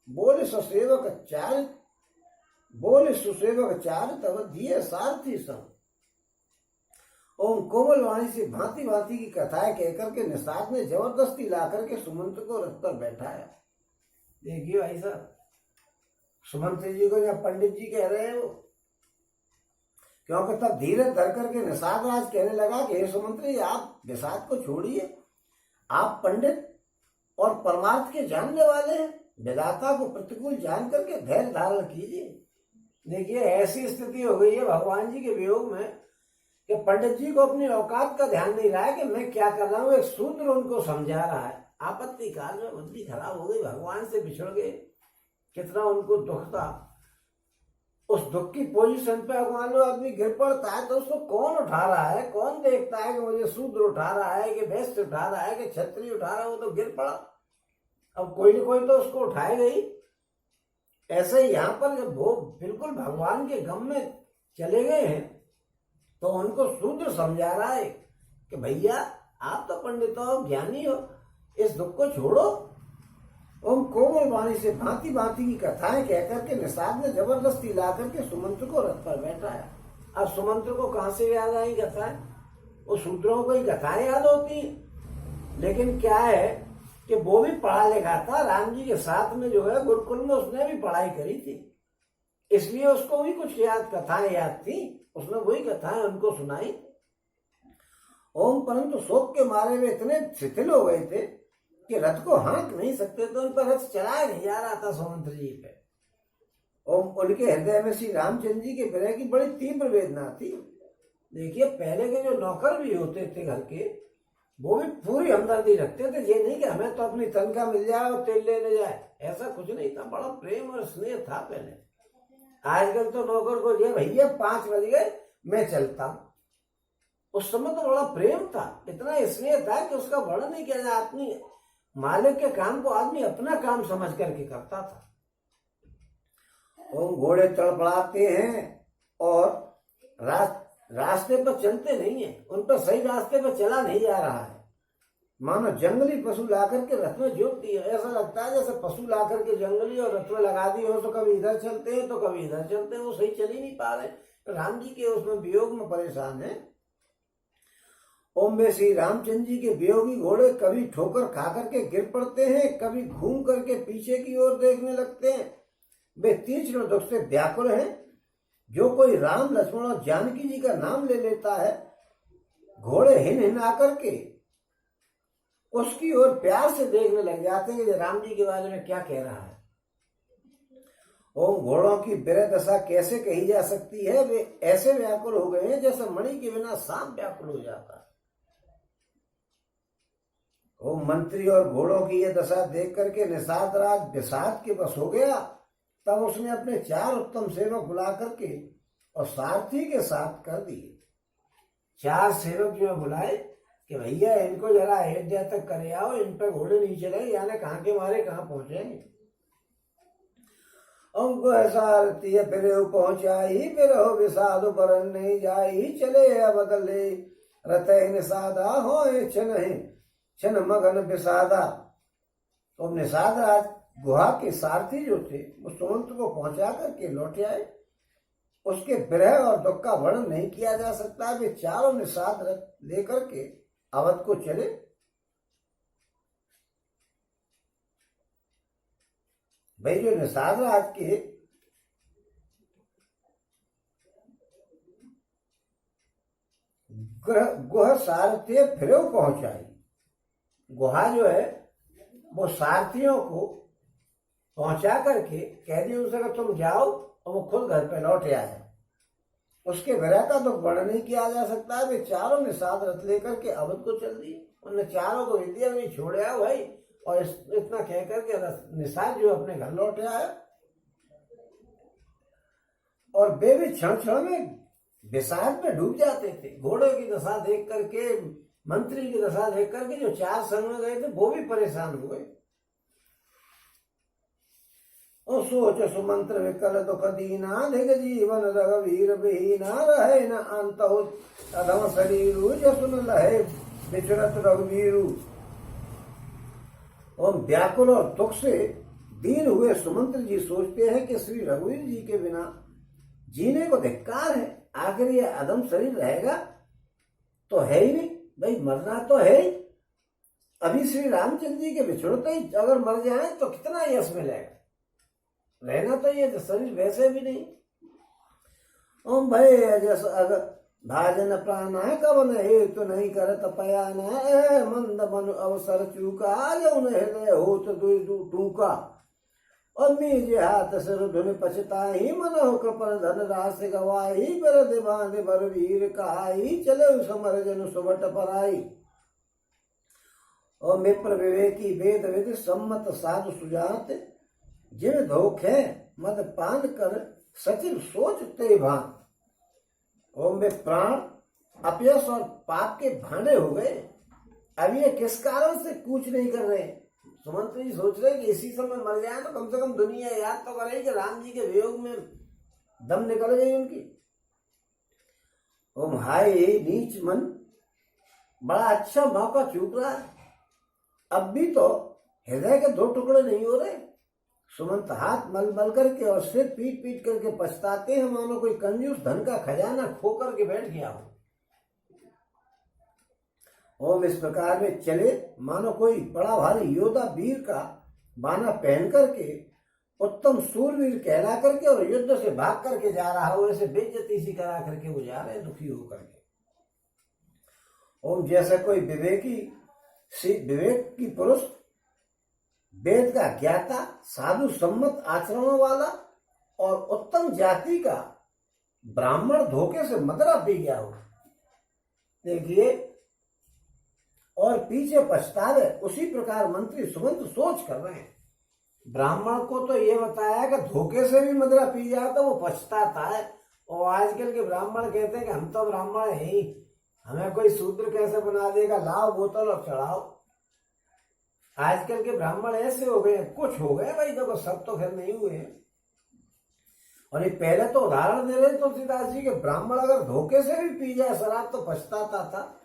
A: बोले ससेवक चार तब दिए सारथी संग। ओम कोमल वाणी से भांति भांति की कथाएं कहकर के निषाद ने जबरदस्ती लाकर के सुमंत को रथ पर बैठाया। देखिए भाई साहब, सुमंत जी को या पंडित जी कह रहे हैं वो, क्योंकि तब धीरज धर करके निषाद राज कहने लगा कि हे सुमंत जी, आप विषाद को छोड़िए, आप पंडित और परमार्थ के जानने वाले हैं, विधाता को प्रतिकूल जान करके धैर्य धारण कीजिए। देखिए ऐसी स्थिति हो गई है भगवान जी के वियोग में कि पंडित जी को अपनी औकात का ध्यान नहीं रहा है कि मैं क्या कर रहा हूँ। एक सूत्र उनको समझा रहा है। आपत्ति काल में बुद्धि खराब हो गई, भगवान से बिछड़ गए, कितना उनको दुख था। उस दुख की पोजीशन पे मान लो आदमी गिर पड़ता है तो उसको कौन उठा रहा है, कौन देखता है कि मुझे शूद्र उठा रहा है कि वैश्य उठा रहा है कि क्षत्रिय उठा रहा है। वो तो गिर पड़ा, अब कोई न कोई तो उसको उठाएगा ही। ऐसे ही यहाँ पर जब वो बिल्कुल भगवान के गम में चले गए हैं तो उनको शूद्र समझा रहा है कि भैया आप तो पंडित हो, ज्ञानी हो, इस दुख को छोड़ो। ओम कोमल वाणी से भांति भांति की कथाएं कहकर के निषाद ने जबरदस्ती ला करके सुमंत्र को रथ पर बैठाया। अब सुमंत्र को कहां से याद आई कथाएं? वो शूद्रों को ही कथाएं याद होती, लेकिन क्या है कि वो भी पढ़ा लिखा था, राम जी के साथ में जो है गुरुकुल में उसने भी पढ़ाई करी थी, इसलिए उसको भी कुछ कथाएं याद थी, उसने वही कथाएं उनको सुनाई। ओम परंतु शोक के मारे में इतने शिथिल हो गए थे कि रथ को हाँक नहीं सकते, तो उन पर रथ चलाया नहीं जा रहा था सुमंत्र जी पे। ओम उनके हृदय में श्री रामचंद्र जी के विरह की बड़ी तीव्र वेदना थी। देखिए पहले के जो नौकर भी होते थे घर के, वो भी पूरी हमदर्दी रखते थे। ये नहीं कि हमें तो अपनी तनख्वाह मिल जाए और तेल लेने जाए, ऐसा कुछ नहीं था। बड़ा प्रेम और स्नेह था पहले। आजकल तो नौकर को दिया भैया 5 बज गए मैं चलता हूं। उस समय तो बड़ा प्रेम था, इतना स्नेह था कि उसका वर्णन नहीं किया जाए। अपनी मालिक के काम को आदमी अपना काम समझ करके करता था। ओम घोड़े तड़पड़ाते हैं और रास्ते पर चलते नहीं है, उन पर सही रास्ते पर चला नहीं जा रहा है। मानो जंगली पशु लाकर के रथ में जोत दिए। ऐसा लगता है जैसे पशु लाकर के जंगली और रथ में लगा दिए हो, तो कभी इधर चलते हैं तो कभी इधर चलते हैं, वो सही चल ही नहीं पा रहे। तो राम जी के उसमें वियोग में परेशान है। ओम में श्री रामचंद्र जी के वियोगी घोड़े कभी ठोकर खा करके गिर पड़ते हैं, कभी घूम करके पीछे की ओर देखने लगते हैं। वे तीक्ष्ण दुख से व्याकुल हैं। जो कोई राम लक्ष्मण और जानकी जी का नाम ले लेता है, घोड़े हिन आकर के उसकी ओर प्यार से देखने लग जाते हैं कि राम जी के बारे में क्या कह रहा है। ओम घोड़ों की विरह दशा कैसे कही जा सकती है? वे ऐसे व्याकुल हो गए हैं जैसे मणि के बिना सांप व्याकुल हो जाता है। ओम मंत्री और घोड़ों की यह दशा देख करके निषाद राज विषाद के बस हो गया। तब उसने अपने 4 उत्तम सेवक बुला करके और सारथी के साथ कर दिए। 4 सेवक जो बुलाए कि भैया इनको जरा अयोध्या तक करे आओ, इन पर घोड़े नहीं चले, यानी कहाँ के मारे कहाँ पहुंचेंगे। उनको सारथी फिर पहुंचाई, फिर हो विषाद बरन नहीं जाई, चले बदले रथ निषादा हो क्षण मगन विषादा। तो निषाद राज गुहा के सारथी जो थे वो सुमंत को पहुंचा करके लौटे आए। उसके विरह और दुख का वर्णन नहीं किया जा सकता। वे चारों निषाद रथ लेकर के अवध को चले। भाई जो निषाद राज के गुहा सारथी फिर पहुंचाई। गुहा जो है वो सारथियों को पहुंचा करके कह दिया उनसे कि तुम जाओ, और वो खुद घर पे लौट आए। उसके विरह का दुख वर्णन नहीं किया जा सकता। वे चारों निषाद रथ लेकर के अवध को चल दिए। उन चारों को विद्या में छोड़ा भाई, और इतना कह करके निषाद जो अपने घर लौट आया। और वे भी क्षण क्षण में विषाद में डूब जाते थे। घोड़े की दशा देख करके, मंत्री की दशा देख करके जो 4 संग में गए थे वो भी परेशान हुए। और सोच सुमंत्र विकल दुख दीना, धिग जीवन रघुवीर विहीना, रहे न अंत अधम शरीरु, जसुन लहे विचरत रघुवीरु। और व्याकुल और दुख से दीन हुए सुमंत्र जी सोचते हैं कि श्री रघुवीर जी के बिना जीने को धिक्कार है। आखिर ये अधम शरीर रहेगा तो है ही नहीं, भाई मरना तो है ही। अभी श्री रामचंद्र जी के बिछड़ते ही अगर मर जाए तो कितना यश मिलेगा, रहना तो ये शरीर वैसे भी नहीं। ओम भय जस अगर भाजन प्राण कवन हेतु नहीं करत पयान, मंद मन अवसर चूका, यौन हृदय होत टूका। और मीजे हाथ सिर धुन पछताही, मन हो कृपन धन रास गवाही, बिरध बांध बर वीर कहाई, चले समर जन सुबट पराई। और मिप्र विवेकी वेद विद सम्मत साधु सुजात, जिन धोखे मद पान कर सचिव सोचते भान। ओम में प्राण अपयश और पाप के भांडे हो गए। अब ये किस कारण से कूच नहीं कर रहे। सुमंत जी सोच रहे कि इसी समय मर जाए तो कम से कम दुनिया याद तो करे कि राम जी के वियोग में दम निकल गई उनकी। ओम हाय नीच मन, बड़ा अच्छा मौका चूक रहा है। अब भी तो हृदय के 2 टुकड़े नहीं हो रहे। सुमंत हाथ मल मल करके और सिर पीट पीट करके पछताते हैं, मानो कोई कंजूस धन का खजाना खो करके बैठ गया हो। ओम इस प्रकार में चले मानो कोई बड़ा भारी योद्धा वीर का बाना पहन करके, उत्तम सूरवीर कहला करके और युद्ध से भाग करके जा रहा हो, ऐसे बेइज्जती सी करा करके वो जा रहे दुखी होकर के। ओम जैसे कोई विवेक की पुरुष, वेद का ज्ञाता, साधु सम्मत आचरणों वाला और उत्तम जाति का ब्राह्मण धोखे से मदरा पी गया हो, देखिए, और पीछे पछतावे। उसी प्रकार मंत्री सुमंत सोच कर रहे हैं। ब्राह्मण को तो ये बताया कि धोखे से भी मदरा पी जाए तो वो पछताता है। और आजकल के ब्राह्मण कहते हैं कि हम तो ब्राह्मण है ही, हमें कोई शूद्र कैसे बना देगा, लाओ बोतल और चढ़ाओ। आजकल के ब्राह्मण ऐसे हो गए, कुछ हो गए भाई, देखो सब तो खैर नहीं हुए हैं। और ये पहले तो उदाहरण दे रहे तुलसीदास जी के, ब्राह्मण अगर धोखे से भी पी जाए शराब तो पछताता था,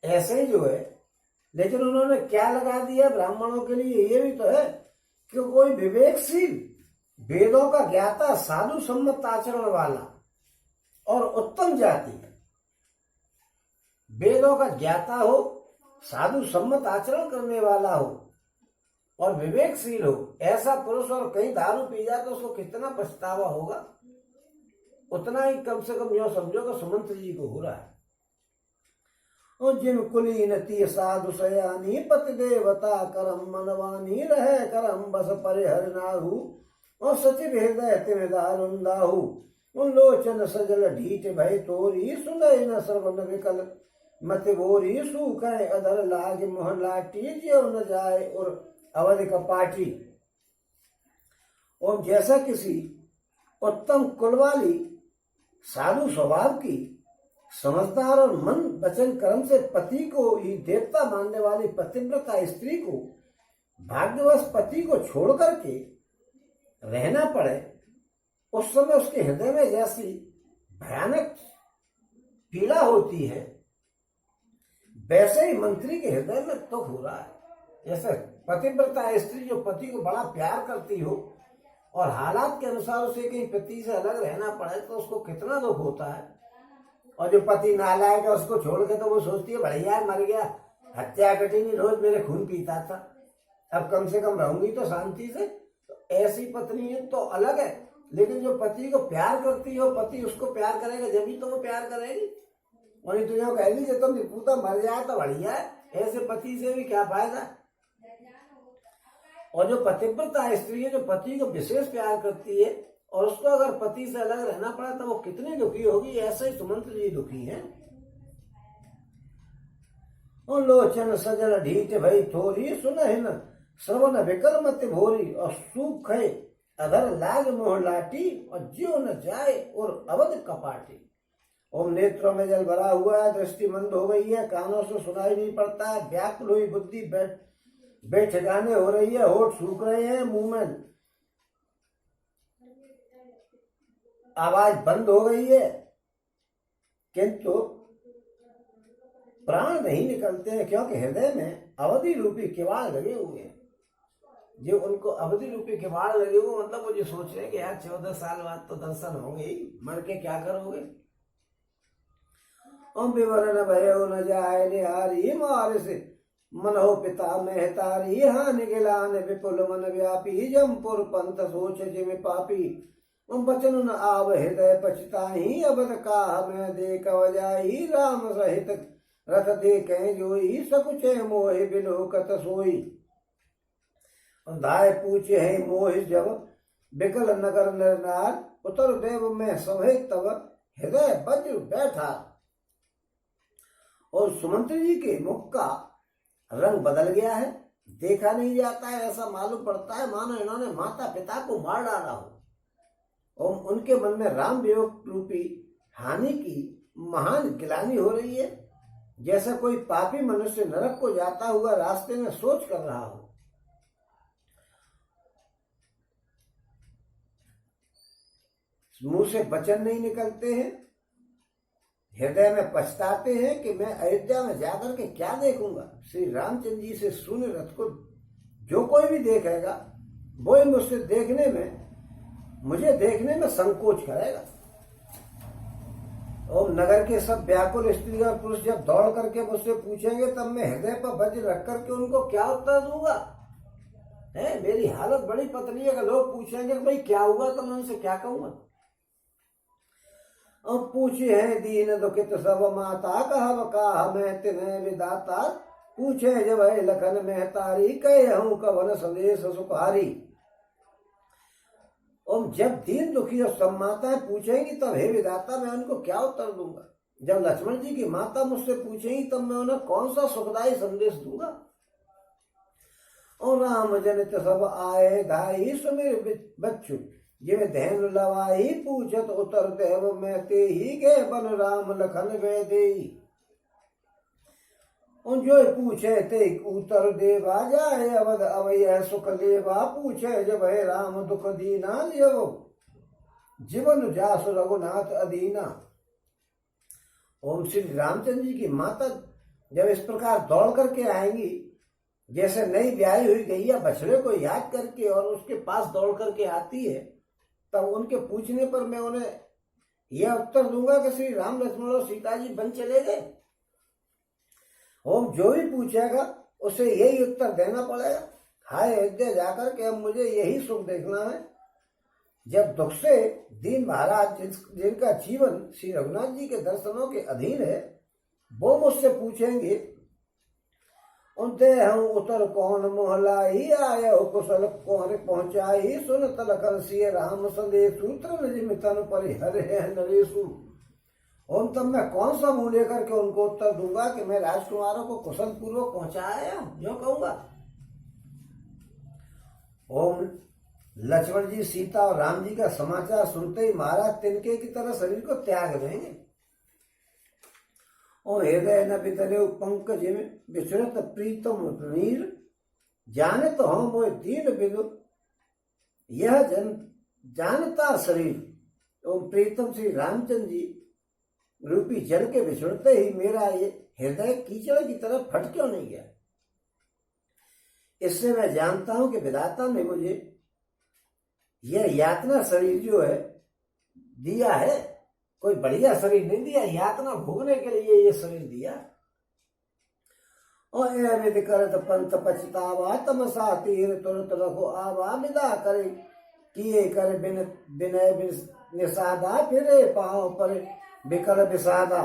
A: ऐसे ही जो है। लेकिन उन्होंने क्या लगा दिया ब्राह्मणों के लिए, ये भी तो है कि कोई विवेकशील, वेदों का ज्ञाता, साधु सम्मत आचरण वाला और उत्तम जाति, वेदों का ज्ञाता हो, साधु सम्मत आचरण करने वाला हो और विवेकशील हो, ऐसा पुरुष और कहीं दारू पी जाए तो उसको कितना पछतावा होगा। उतना ही कम से कम यो समझो कि सुमंत जी को हो रहा है। और जिन कुलीनती साधु सयानी, पति देवता करम मनवानी, रहे करम बस परिहर नाहु, और सचिव हृदय तिन दारुंदाहु। उन लोचन सजल ढीठ भय तोरी, सुनय न श्रवण विकल मत बोरी, सूखे अधर लाग मोह लाटी, ज्यो न जाए और अवध कपाटी। और जैसा किसी उत्तम कुल वाली साधु स्वभाव की, समझदार और मन वचन कर्म से पति को ही देवता मानने वाली पतिव्रता स्त्री को भाग्यवश पति को छोड़ करके रहना पड़े, उस समय उसके हृदय में जैसी भयानक पीड़ा होती है, वैसे ही मंत्री के हृदय में दुख हो रहा है। जैसे पतिव्रता स्त्री जो पति को बड़ा प्यार करती हो और हालात के अनुसार उसे कहीं पति से अलग रहना पड़े तो उसको कितना दुख होता है। और जो पति नालायक है उसको छोड़ के तो वो सोचती है बढ़िया मर गया, हत्या कटी नहीं, रोज मेरे खून पीता था, अब कम से कम रहूंगी तो शांति से। तो ऐसी पत्नी तो अलग है, लेकिन जो पति को प्यार करती हो, पति उसको प्यार करेगा जब ही तो वो प्यार करेगी। वही तुझे कहेगी जब तुम पूता मर जाए तो बढ़िया है, ऐसे पति से भी क्या फायदा। और जो पतिव्रता स्त्री है, जो पति को विशेष प्यार करती है और उसको अगर पति से अलग रहना पड़ा तो वो कितनी दुखी होगी। ऐसे ही सुमंत्र जी दुखी हैं। लोचन सजल ढीठ भई थोरी, सुनहिन श्रवण विकल मत भोरी, और सूख है अधर लाग मोह लाटी, और ज्यो न जाए और अवध कपाटी। ओम नेत्रों में जल भरा हुआ है, दृष्टि मंद हो गई है, कानों से सुनाई नहीं पड़ता है, व्याकुल हुई बुद्धि बेठिकाने हो रही है, होठ सूख रहे हैं, मुंह में आवाज बंद हो गई है, किंतु प्राण नहीं निकलते हैं, क्योंकि हृदय में अवधि रूपी किवाड़ लगे हुए हैं। जो उनको अवधि रूपी किवाड़ लगे हुए, मतलब वो जो सोच रहे हैं कि यार 14 साल बाद तो दर्शन होंगे ही, मर के क्या करोगे। ओम विवरण भयो न जाए निहारी, मार से मन हो पिता में तारी, हानि गिलान विपुल मन व्यापी, जमपुर पंथ सोच जिम पापी। वचन न आव हृदय पछताही, अबद काह में देख वजाई, राम सहित रथ देखे जोई, सकुचे मोहि बिलोकत सोई। धाय पूछे है मोहि जब बिकल नगर निर्नार, उतर देव में सभे तब हृदय वज्र बैठा। और सुमंत्र जी के मुख का रंग बदल गया है, देखा नहीं जाता है, ऐसा मालूम पड़ता है मानो इन्होंने माता पिता को मार डाला हो। और उनके मन में राम वियोग रूपी हानि की महान गिलानी हो रही है, जैसा कोई पापी मनुष्य नरक को जाता हुआ रास्ते में सोच कर रहा हो। मुंह से वचन नहीं निकलते हैं, हृदय में पछताते हैं कि मैं अयोध्या में जाकर के क्या देखूंगा। श्री रामचंद्र जी से शून्य रथ को जो कोई भी देखेगा वो ही मुझे देखने में संकोच करेगा। और नगर के सब व्याकुल स्त्री और पुरुष जब दौड़ करके मुझसे पूछेंगे तब मैं हृदय पर वज्र रख करके उनको क्या उत्तर दूंगा। है मेरी हालत बड़ी पतली है। लोग पूछेंगे भाई क्या हुआ तो मैं उनसे क्या कहूंगा। और पूछे है दीन दुखित सब माता, कहब काह मैं तिन्ह विदाता, पूछे जब है लखन में तारी, कहे हूं कवन संदेश सुखारी। और जब दीन दुखी और सब माताएं पूछेंगी तब हे विदाता मैं उनको क्या उत्तर दूंगा। जब लक्ष्मण जी की माता मुझसे पूछेंगी तब मैं उन्हें कौन सा सुखदायी संदेश दूंगा। और राम जनित सब आए धाई, सुमिर बच्चु जिव धैन लवाई, पूछत उतर देव में ते ही गे बन राम लखन वे देई। उन जो पूछे ते उत्तर देवा, जाए अवध अवय सुख लेवा, पूछे जब है राम दुख दीना, जीवन जासु रघुनाथ अदीना। ओम श्री रामचंद्र जी की माता जब इस प्रकार दौड़ करके आएंगी, जैसे नई ब्याही हुई गैया बछड़े को याद करके और उसके पास दौड़ करके आती है, तब उनके पूछने पर मैं उन्हें यह उत्तर दूंगा कि श्री राम लक्ष्मण और सीता जी बन चले गए। ओम जो भी पूछेगा उसे यही उत्तर देना पड़ेगा। हाय अयोध्या जाकर के अब मुझे यही सुख देखना है। जब दुख से दीन महाराज जिनका जीवन श्री रघुनाथ जी के दर्शनों के अधीन है, वो मुझसे पूछेंगे उनते हम उतर कौन मोहलाई, आये कुशल कौन पहुंचाई, सुन तलखन सिय राम संदेश, सूत्र निमितन परिहर है नरेशु। ओम तब मैं कौन सा मुंह लेकर के उनको उत्तर दूंगा कि मैं राजकुमारों को कुशल पूर्वक पहुंचाया, जो कहूंगा। ओम लक्ष्मण जी, सीता और राम जी का समाचार सुनते ही महाराज तिनके की तरह शरीर को त्याग देंगे। और हृदय न बितरे पंकज में विचरत प्रीतम नीर, जाने तो हम मोह दीन बिदु यह जानता शरीर। ओम प्रीतम श्री रामचंद्र जी रूपी जल के बिछुड़ते ही मेरा ये हृदय कीचड़ की तरह फट क्यों नहीं गया। इससे मैं जानता हूं कि विधाता ने मुझे यह यातना शरीर जो है दिया है, कोई बढ़िया शरीर नहीं दिया, यातना भोगने के लिए ये शरीर दिया। और विधि करत पंथ पछतावा तमसा तीर तुरंत रखो आवा विदा करे किए कर विनय निषादा फिरे पाँव पर विकल विषादा।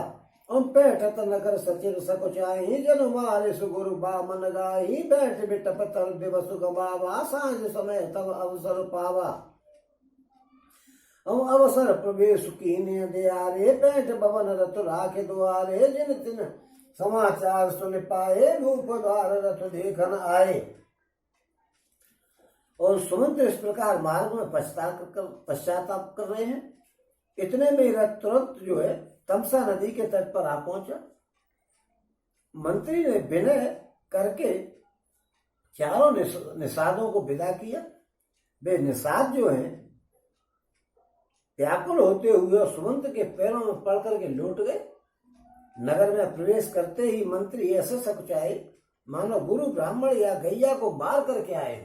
A: हम बैठत नगर सचिर सकुचाई जन मारे सुगुरु बामन गाई बैठ बिटप तर दिवस गवावा सांझ समय तब अवसर पावा। हम अवसर प्रवेश कीने दियारे बैठ भवन रथ राखे द्वारे जिन तिन समाचार सुन पाए रूप द्वार रथ देखन आए। और सुमंत इस प्रकार मार्ग में पश्चाताप कर रहे हैं। इतने में रथ तुरंत जो है तमसा नदी के तट पर आ पहुंचा। मंत्री ने विनय करके चारों निषादों को विदा किया। वे निषाद जो हैं व्याकुल होते हुए सुमंत के पैरों में पड़ करके लौट गए। नगर में प्रवेश करते ही मंत्री ऐसे सकुचाए मानो गुरु ब्राह्मण या गैया को मार करके आए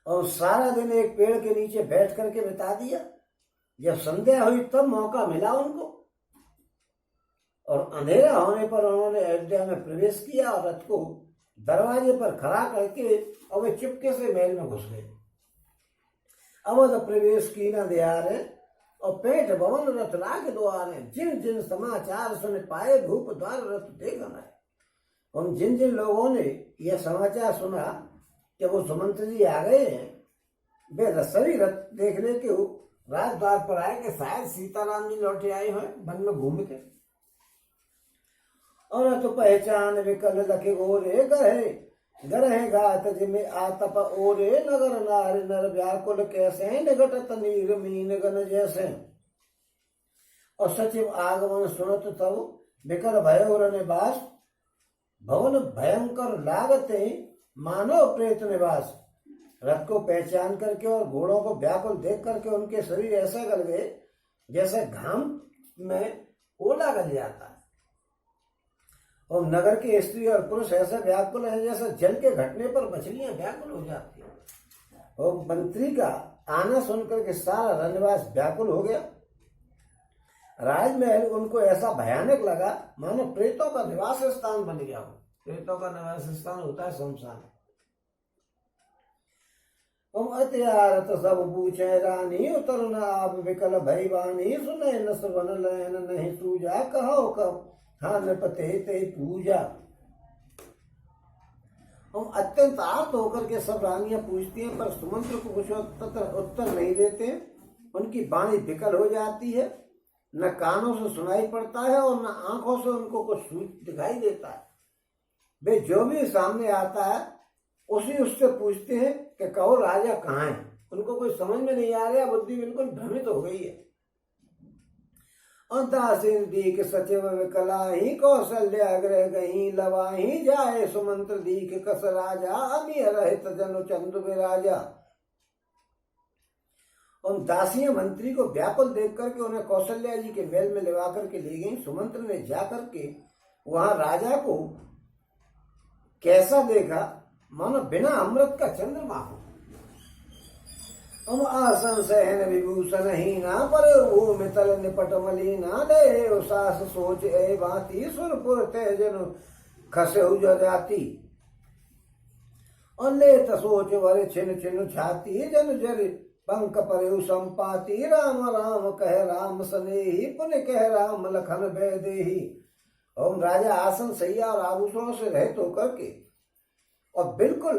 A: और सारा दिन एक पेड़ के नीचे बैठ करके बिता दिया। जब संध्या हुई तब मौका मिला उनको और अंधेरा होने पर उन्होंने अयोध्या में प्रवेश किया और रथ को दरवाजे पर खड़ा करके और वे चुपके से महल में घुस गए। अवध प्रवेश की न दियारे और पेट भवन रथ लाग द्वारे जिन जिन समाचार सुन पाए भूप द्वार रथ देखना है। उन जिन जिन लोगों ने यह समाचार सुना कि वो सुमंत जी आ गए हैं, वे सभी रथ देखने के राजद्वार पर आए कि शायद सीताराम जी लौटे आए हैं वन में घूम के। और तो पहचान विकल लखे गोरे गरहे गात जिमे आतप ओरे नगर नार नर व्याकुल कैसे निगटत नीर मीन गन जैसे। और सचिव आगमन सुनत तब विकल भयोर निवास भवन भयंकर लागते मानव प्रेत निवास। रथ को पहचान करके और घोड़ों को व्याकुल देख करके उनके शरीर ऐसे गल गए जैसे घाम में ओला गल जाता है। और नगर के स्त्री और पुरुष ऐसे व्याकुल हैं जैसे जल के घटने पर मछलियां व्याकुल हो जाती हैं। और मंत्री का आना सुनकर के सारा रननिवास व्याकुल हो गया। राजमहल उनको ऐसा भयानक लगा मानो प्रेतों का निवास स्थान बन गया हो। प्रेतों का निवास स्थान होता है शमशान। अत्यारत सब पूछे रानी उतर न आप विकल भई बानी सुने न श्रवण लयन नहीं सूजा कहो कब हाँ न पते ते पूजा। हम अत्यंत आर्त होकर के सब रानियां पूछती हैं पर सुमंत्र को कुछ उत्तर नहीं देते। उनकी वाणी विकल हो जाती है, न कानों से सुनाई पड़ता है और न आंखों से उनको कुछ दिखाई देता है। वे जो भी सामने आता है उसी उससे पूछते हैं कि कहो राजा कहाँ है। उनको कोई समझ में नहीं आ रहा, बुद्धि बिल्कुल भ्रमित हो गई है। दासीन दीख सचिव विकला ही कौशल्या गृह गही लवाही जाए सुमंत्र दीख कस राजा अमी रहित जनु चंद्र विराजा। उन दासियां मंत्री को व्याकुल देख करके उन्हें कौशल्या जी के महल में लिवा करके ले गई। सुमंत्र ने जाकर के वहां राजा को कैसा देखा मानो बिना अमृत का चंद्रमा हो। हम आसन सहन विभूषण ही ना पर भूमि तल निपट मलिना दे उसास सोच ए बाती सुरपुर तेजन खसे जाती। और ले सोच वर छिन छिन छाती जन जर पंख पर संपाती राम राम कह राम सनेही पुण्य कह राम लखन बेदेही। ओम राजा आसन सैया और आभूषणों से रहित होकर के और बिल्कुल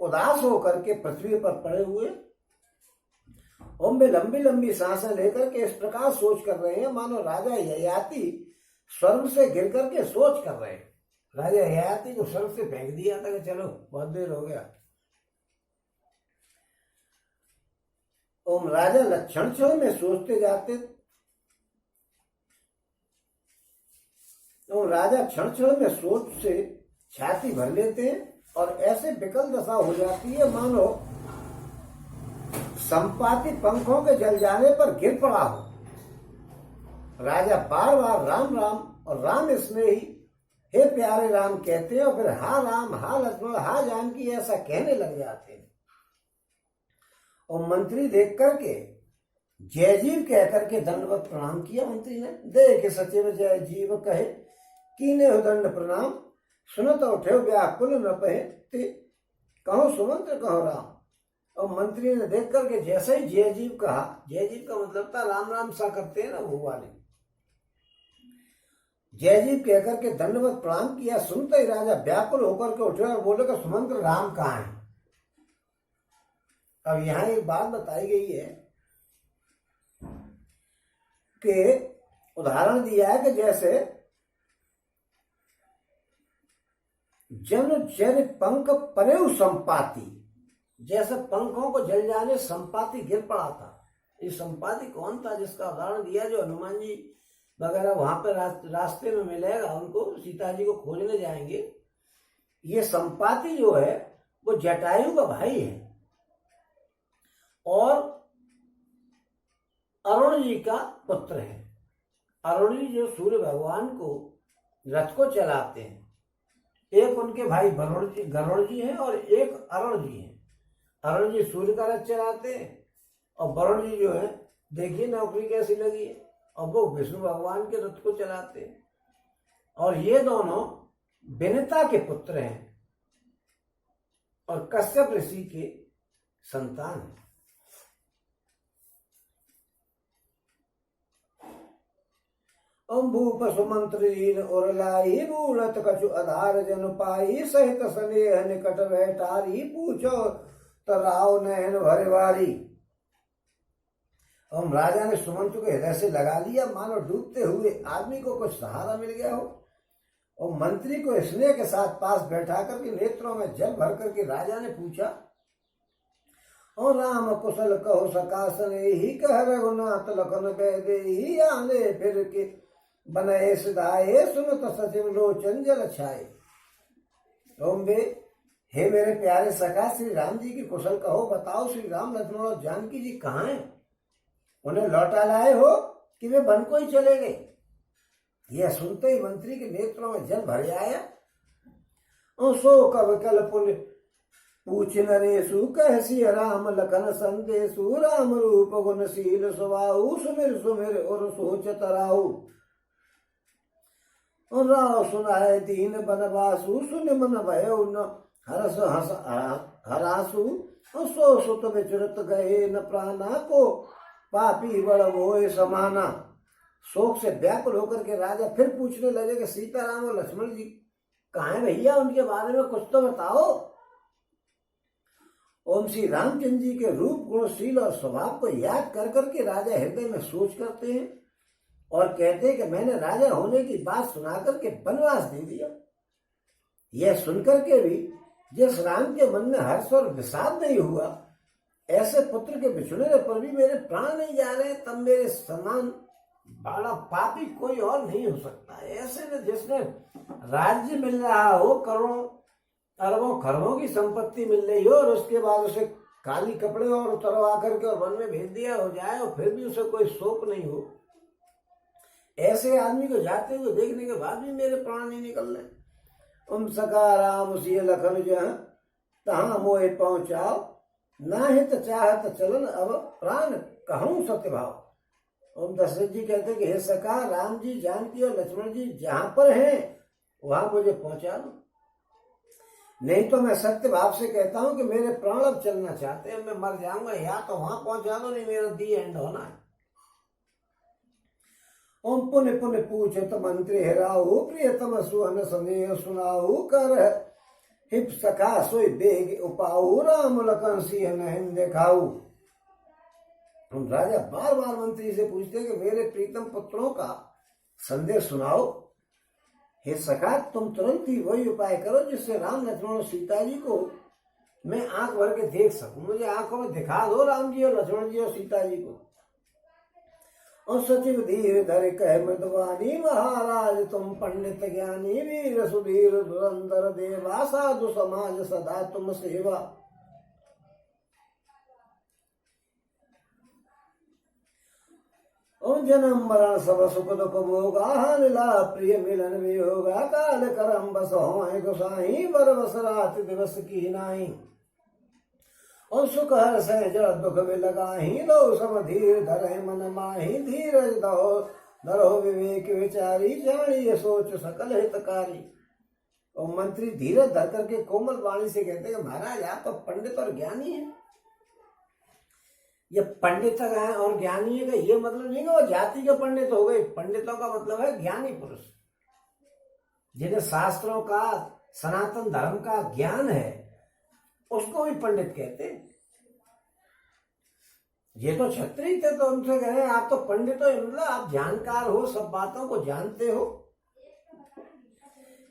A: उदास होकर के पृथ्वी पर पड़े हुए ओम में लंबी लंबी सांसें लेकर के इस प्रकार सोच कर रहे हैं मानो राजा ययाति स्वर्ग से गिर करके सोच कर रहे हैं। राजा ययाति को स्वर्ग से फेंक दिया था कि चलो बहुत देर हो गया। ओम राजा लक्षण छल में सोचते जाते, ओम राजा क्षण में सोच से छाती भर लेते हैं और ऐसे विकल दशा हो जाती है मानो संपाति पंखों के जल जाने पर गिर पड़ा हो। राजा बार बार राम राम और राम स्नेही हे प्यारे राम कहते हैं और फिर हा राम हा लक्ष्मण हा जानकी ऐसा कहने लग जाते हैं। और मंत्री देख करके जय जीव कह करके दंडवत प्रणाम किया। मंत्री ने देख सचिव जय जीव कहे कीने हो दंड प्रणाम, सुनत उठे व्याकुल न पहे ते कहो सुमंत्र कहो राम। और मंत्री ने देख करके जैसे ही जय जीव कहा, जय जीव का मतलब था राम राम सा करते हैं ना वो वाले, जय जीव कहकर के दंडवत प्रणाम किया। सुनते ही राजा व्याकुल होकर के उठे और बोले कि सुमंत्र राम कहाँ है। अब यहाँ एक बात बताई गई है कि उदाहरण दिया है कि जैसे जन जन पंख परेउ संपाति, जैसे पंखों को जल जाने संपाति गिर पड़ा था। ये संपाति कौन था जिसका उदाहरण दिया, जो हनुमान जी वगैरह वहां पर रास्ते में मिलेगा, उनको सीता जी को खोजने जाएंगे। ये संपाति जो है वो जटायु का भाई है और अरुण जी का पुत्र है। अरुण जी जो सूर्य भगवान को रथ को चलाते हैं, एक उनके भाई गरुड़ जी हैं और एक अरुण जी हैं। अरुण जी सूर्य का रथ चलाते हैं और वरुण जी जो है देखिए नौकरी कैसी लगी है, और वो विष्णु भगवान के रथ को चलाते हैं। और ये दोनों विनिता के पुत्र हैं और कश्यप ऋषि के संतान हैं। भूप सुमंत्री और लाई बूढ़त कछु आधार जन पाई, सहित स्नेह निकट बैठारी पूछो तराव नयन भरे वारी। हम राजा ने सुमंत्र को हृदय से लगा लिया मानो डूबते हुए आदमी को कुछ सहारा मिल गया हो। और मंत्री को स्नेह के साथ पास बैठा करके नेत्रों में जल भर करके राजा ने पूछा, और राम कुशल कहो सका सने ही कह रघुनाथ लखन बैदे ही आने फिर के बनाए सिधाए सुनत सचिव लोचन जल छाए। हे मेरे प्यारे सखा श्री राम जी की कुशल कहो, बताओ श्री राम लक्ष्मण और जानकी जी कहाँ हैं? उन्हें लौटा लाए हो कि वे वन को ही चले गए? यह सुनते ही मंत्री के नेत्रों में जल भर आया। सो कब कल पुण्य पूछ नरेशु कहसी राम लखन संदेशु, राम रूप गुणशील स्वभाव सुमिर सुमिर और सोच तराहु। राव सुनाए दीन बनवासु, सुन मन भय न हरस हरासु। सो सुत विचरत गए न प्राणा को, पापी बड़ मोह समाना। शोक से व्याकुल होकर के राजा फिर पूछने लगे कि सीताराम और लक्ष्मण जी कहाँ हैं भैया, उनके बारे में कुछ तो बताओ। ओम श्री रामचंद्र जी के रूप गुणशील और स्वभाव को याद कर करके राजा हृदय में सोच करते हैं और कहते हैं कि मैंने राजा होने की बात सुना करके वनवास दे दिया। यह सुनकर के भी जिस राम के मन में हर्ष और विषाद नहीं हुआ, ऐसे पुत्र के बिछुड़ने पर भी मेरे प्राण नहीं जा रहे, तब मेरे समान बड़ा पापी कोई और नहीं हो सकता। ऐसे में जिसने राज्य मिल रहा हो, करोड़ों अरबों खरबों की संपत्ति मिल रही हो और उसके बाद उसे काली कपड़े और उतरवा करके और वन में भेज दिया हो जाए और फिर भी उसे कोई शोक नहीं हो, ऐसे आदमी को जाते हुए देखने के बाद भी मेरे प्राण नहीं निकल रहे। तुम सका राम उसी लखन जह तहां मोए पहुंचाओ, ना हित चाहत चलन अब प्राण कहूं सत्यभाव। ओम दशरथ जी कहते कि हे सका राम जी जानकी और लक्ष्मण जी जहां पर हैं वहां मुझे पहुंचा दो, नहीं तो मैं सत्य भाव से कहता हूं कि मेरे प्राण अब चलना चाहते हैं, मैं मर जाऊंगा, या तो वहां पहुंचा दो, नहीं मेरा दी एंड होना है। ओम पुण्य पुण्य पूछत मंत्री हेराऊ, प्रियतम सुहन स्नेह सुनाऊ, कर हिप सखा सोई बेग उपाऊ, राम लखन सिंह नहिन देखाऊ। हम राजा बार बार मंत्री से पूछते कि मेरे प्रीतम पुत्रों का संदेश सुनाओ। हे सखा तुम तुरंत ही वही उपाय करो जिससे राम लक्ष्मण और सीता जी को मैं आंख भर के देख सकूं, मुझे आंखों में दिखा दो राम जी और लक्ष्मण जी और सीता जी को। और सचिव धीर धर कह मृदवानी, महाराज तुम पंडित ज्ञानी, वीर सुधीर धुरंधर देवा, साधु समाज सदा तुम सेवा। ओम जन्म मरण सब सुख दुख भोगा, हानि लाभ प्रिय मिलन वियोगा, काल करम बस होय गोसाई, बरबस रात दिवस की नाई। और सुख हर सह जड़ दुख में लगाही, लो सम धीर धरे मन माही, धीरज धरो विवेक विचारी, जानिए सोच सकल हितकारी। और मंत्री धीरज धर करके कोमल वाणी से कहते हैं महाराज आप तो पंडित और ज्ञानी है। ये पंडित है और ज्ञानी है, ये मतलब नहीं कि वो जाति के पंडित हो गए। पंडितों का मतलब है ज्ञानी पुरुष, जिन्हें शास्त्रों का सनातन धर्म का ज्ञान है, उसको भी पंडित कहते हैं। ये तो क्षत्रिय थे तो उनसे कह रहे हैं आप तो पंडित हो, मतलब आप जानकार हो, सब बातों को जानते हो,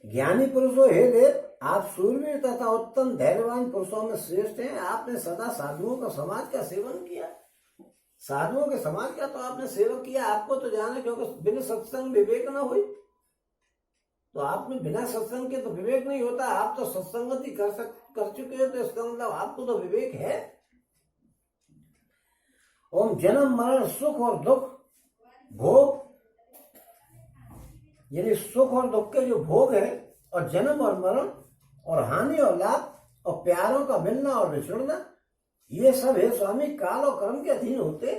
A: ज्ञानी पुरुष हो। हे देव आप सूरवीर तथा उत्तम धैर्यवान पुरुषों में श्रेष्ठ हैं। आपने सदा साधुओं का समाज का सेवन किया, साधुओं के समाज का तो आपने सेवन किया, आपको तो जाने, क्योंकि बिना सत्संग विवेक न हुई। तो आपने बिना सत्संग के तो विवेक नहीं होता, आप तो सत्संगति कर चुके हो, तो इसका मतलब आपको तो विवेक है। ओम जन्म मरण सुख और दुख भोग, यानी सुख और दुख के जो भोग है, और जन्म और मरण, और हानि और लाभ, और प्यारों का मिलना और बिछड़ना, ये सब है स्वामी काल और कर्म के अधीन होते।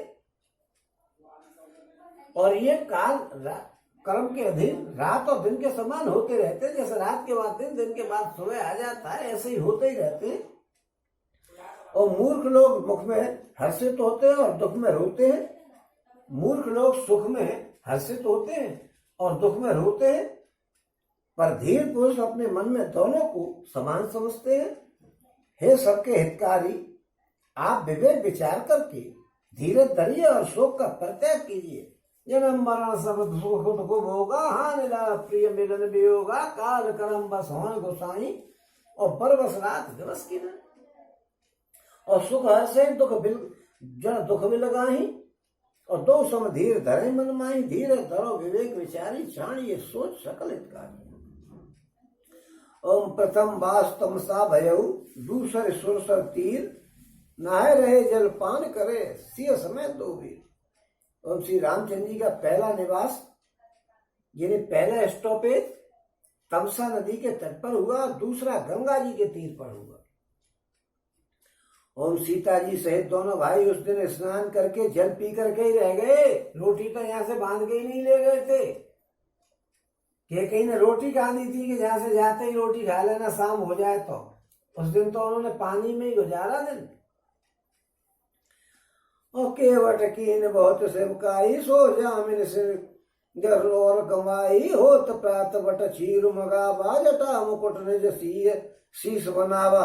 A: और ये काल कर्म के अधीन रात और दिन के समान होते रहते हैं। जैसे रात के बाद दिन, दिन के बाद सुबह आ जाता है, ऐसे ही होते ही रहते हैं। और मूर्ख लोग मुख में हर्षित होते हैं और दुख में रोते हैं। मूर्ख लोग सुख में हर्षित होते हैं और दुख में रोते हैं, पर धीर पुरुष अपने मन में दोनों को समान समझते हैं। हे सबके हितकारी, आप विवेक विचार करके धीरज धरिए और शोक का परित्याग कीजिए। जन्म मरण सब सुख दुख भोगा, हानि लाभ प्रिय मिलन वियोगा, काल कर्म बस होय गोसाई, और बरबस रात दिवस की नाई। और सुख हर से दुख दुख में लगाही, और दो सम धीर धरे मन माही, धीर धरो विवेक विचारी, जानिए सोच सकल हितकारी। ओम प्रथम बास तमसा भयऊ, दूसरे सुरसर तीर, नहाए रहे जल पान करे, सिय समय दो वीर। ओम श्री रामचंद्र जी का पहला निवास, यानी पहला स्टॉपेज तमसा नदी के तट पर हुआ, दूसरा गंगा जी के तीर पर हुआ। ओम सीता जी सहित दोनों भाई उस दिन स्नान करके जल पी करके ही रह गए, रोटी तो यहाँ से बांध के ही नहीं ले गए थे। कि कहीं ने रोटी खा दी थी कि जहां से जाते ही रोटी खा लेना, शाम हो जाए तो। उस दिन तो उन्होंने पानी में ही गुजारा दिन। और केवट कीन बहुत सेवकाई, सो जामिन सिर और गंवाई, होत प्रात बट चीर मगावा, जटा मुकुट निज शीश बनावा।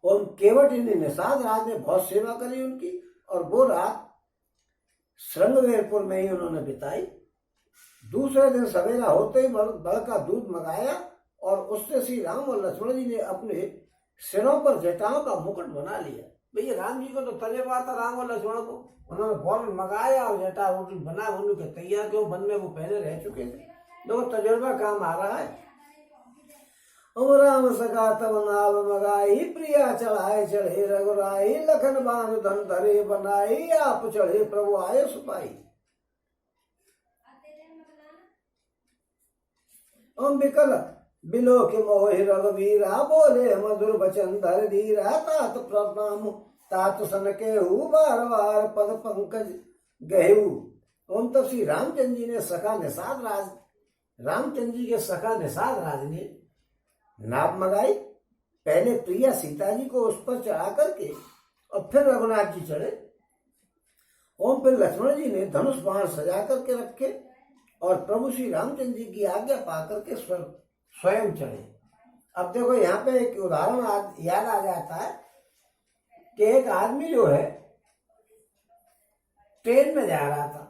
A: और केवट निषाद राज ने बहुत सेवा करी उनकी, और वो रात श्रृंगवेरपुर में ही उन्होंने बिताई। दूसरे दिन सवेरा होते ही बड़ का दूध मंगाया, और उससे श्री राम और लक्ष्मण जी ने अपने सिरों पर जटाओं का मुकुट बना लिया। भैया राम जी को तो तजुर्बा था, राम और लक्ष्मण को, उन्होंने फौरन मंगाया और जटा रोटी बना उनके तैयार, क्यों वन में वो पहले रह चुके थे। तो तजुर्बा काम आ रहा है। ओम राम सका तब नाव मगाई, प्रिया चढ़ाए चढ़े रघुराई, लखन बान धन धरे बनाई, आप चढ़े प्रभु आए सुपाई। ओम विकल बिलो के मोहि रघुवीरा, बोले मधुर बचन धर धीरा, तात प्रणाम तात सन केहू, बार बार पद पंकज गहेऊ। ओम तब श्री रामचंद्र जी ने सखा निषाद राज, रामचंद्र जी के सखा निषाद राज ने नाव मंगाई। पहले प्रिया सीता जी को उस पर चढ़ा करके, और फिर रघुनाथ जी चढ़े। ओम फिर लक्ष्मण जी ने धनुष बाण सजा करके रखे, और प्रभु श्री रामचंद्र जी की आज्ञा पाकर के स्वयं चढ़े। अब देखो यहाँ पे एक उदाहरण याद आ जाता है कि एक आदमी जो है ट्रेन में जा रहा था,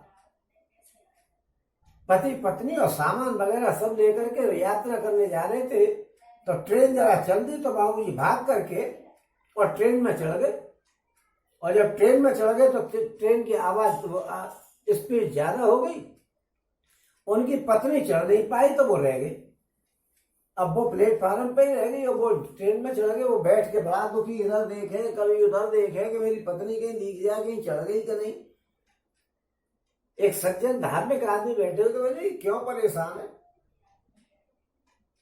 A: पति पत्नी और सामान वगैरह सब लेकर के यात्रा करने जा रहे थे। तो ट्रेन जरा चल दी तो बाबूजी भाग करके और ट्रेन में चढ़ गए। और जब ट्रेन में चढ़ गए तो ट्रेन की आवाज स्पीड ज्यादा हो गई, उनकी पत्नी चढ़ नहीं पाई तो वो रह गई। अब वो प्लेटफार्म पे ही रह गई और वो ट्रेन में चढ़ गए। वो बैठ के बड़ा दुखी, इधर देखे कभी उधर देखे कि मेरी पत्नी कहीं दिख जाए, कहीं चढ़ गई कि नहीं। एक सज्जन धार्मिक आदमी बैठे हुए तो बोले क्यों परेशान है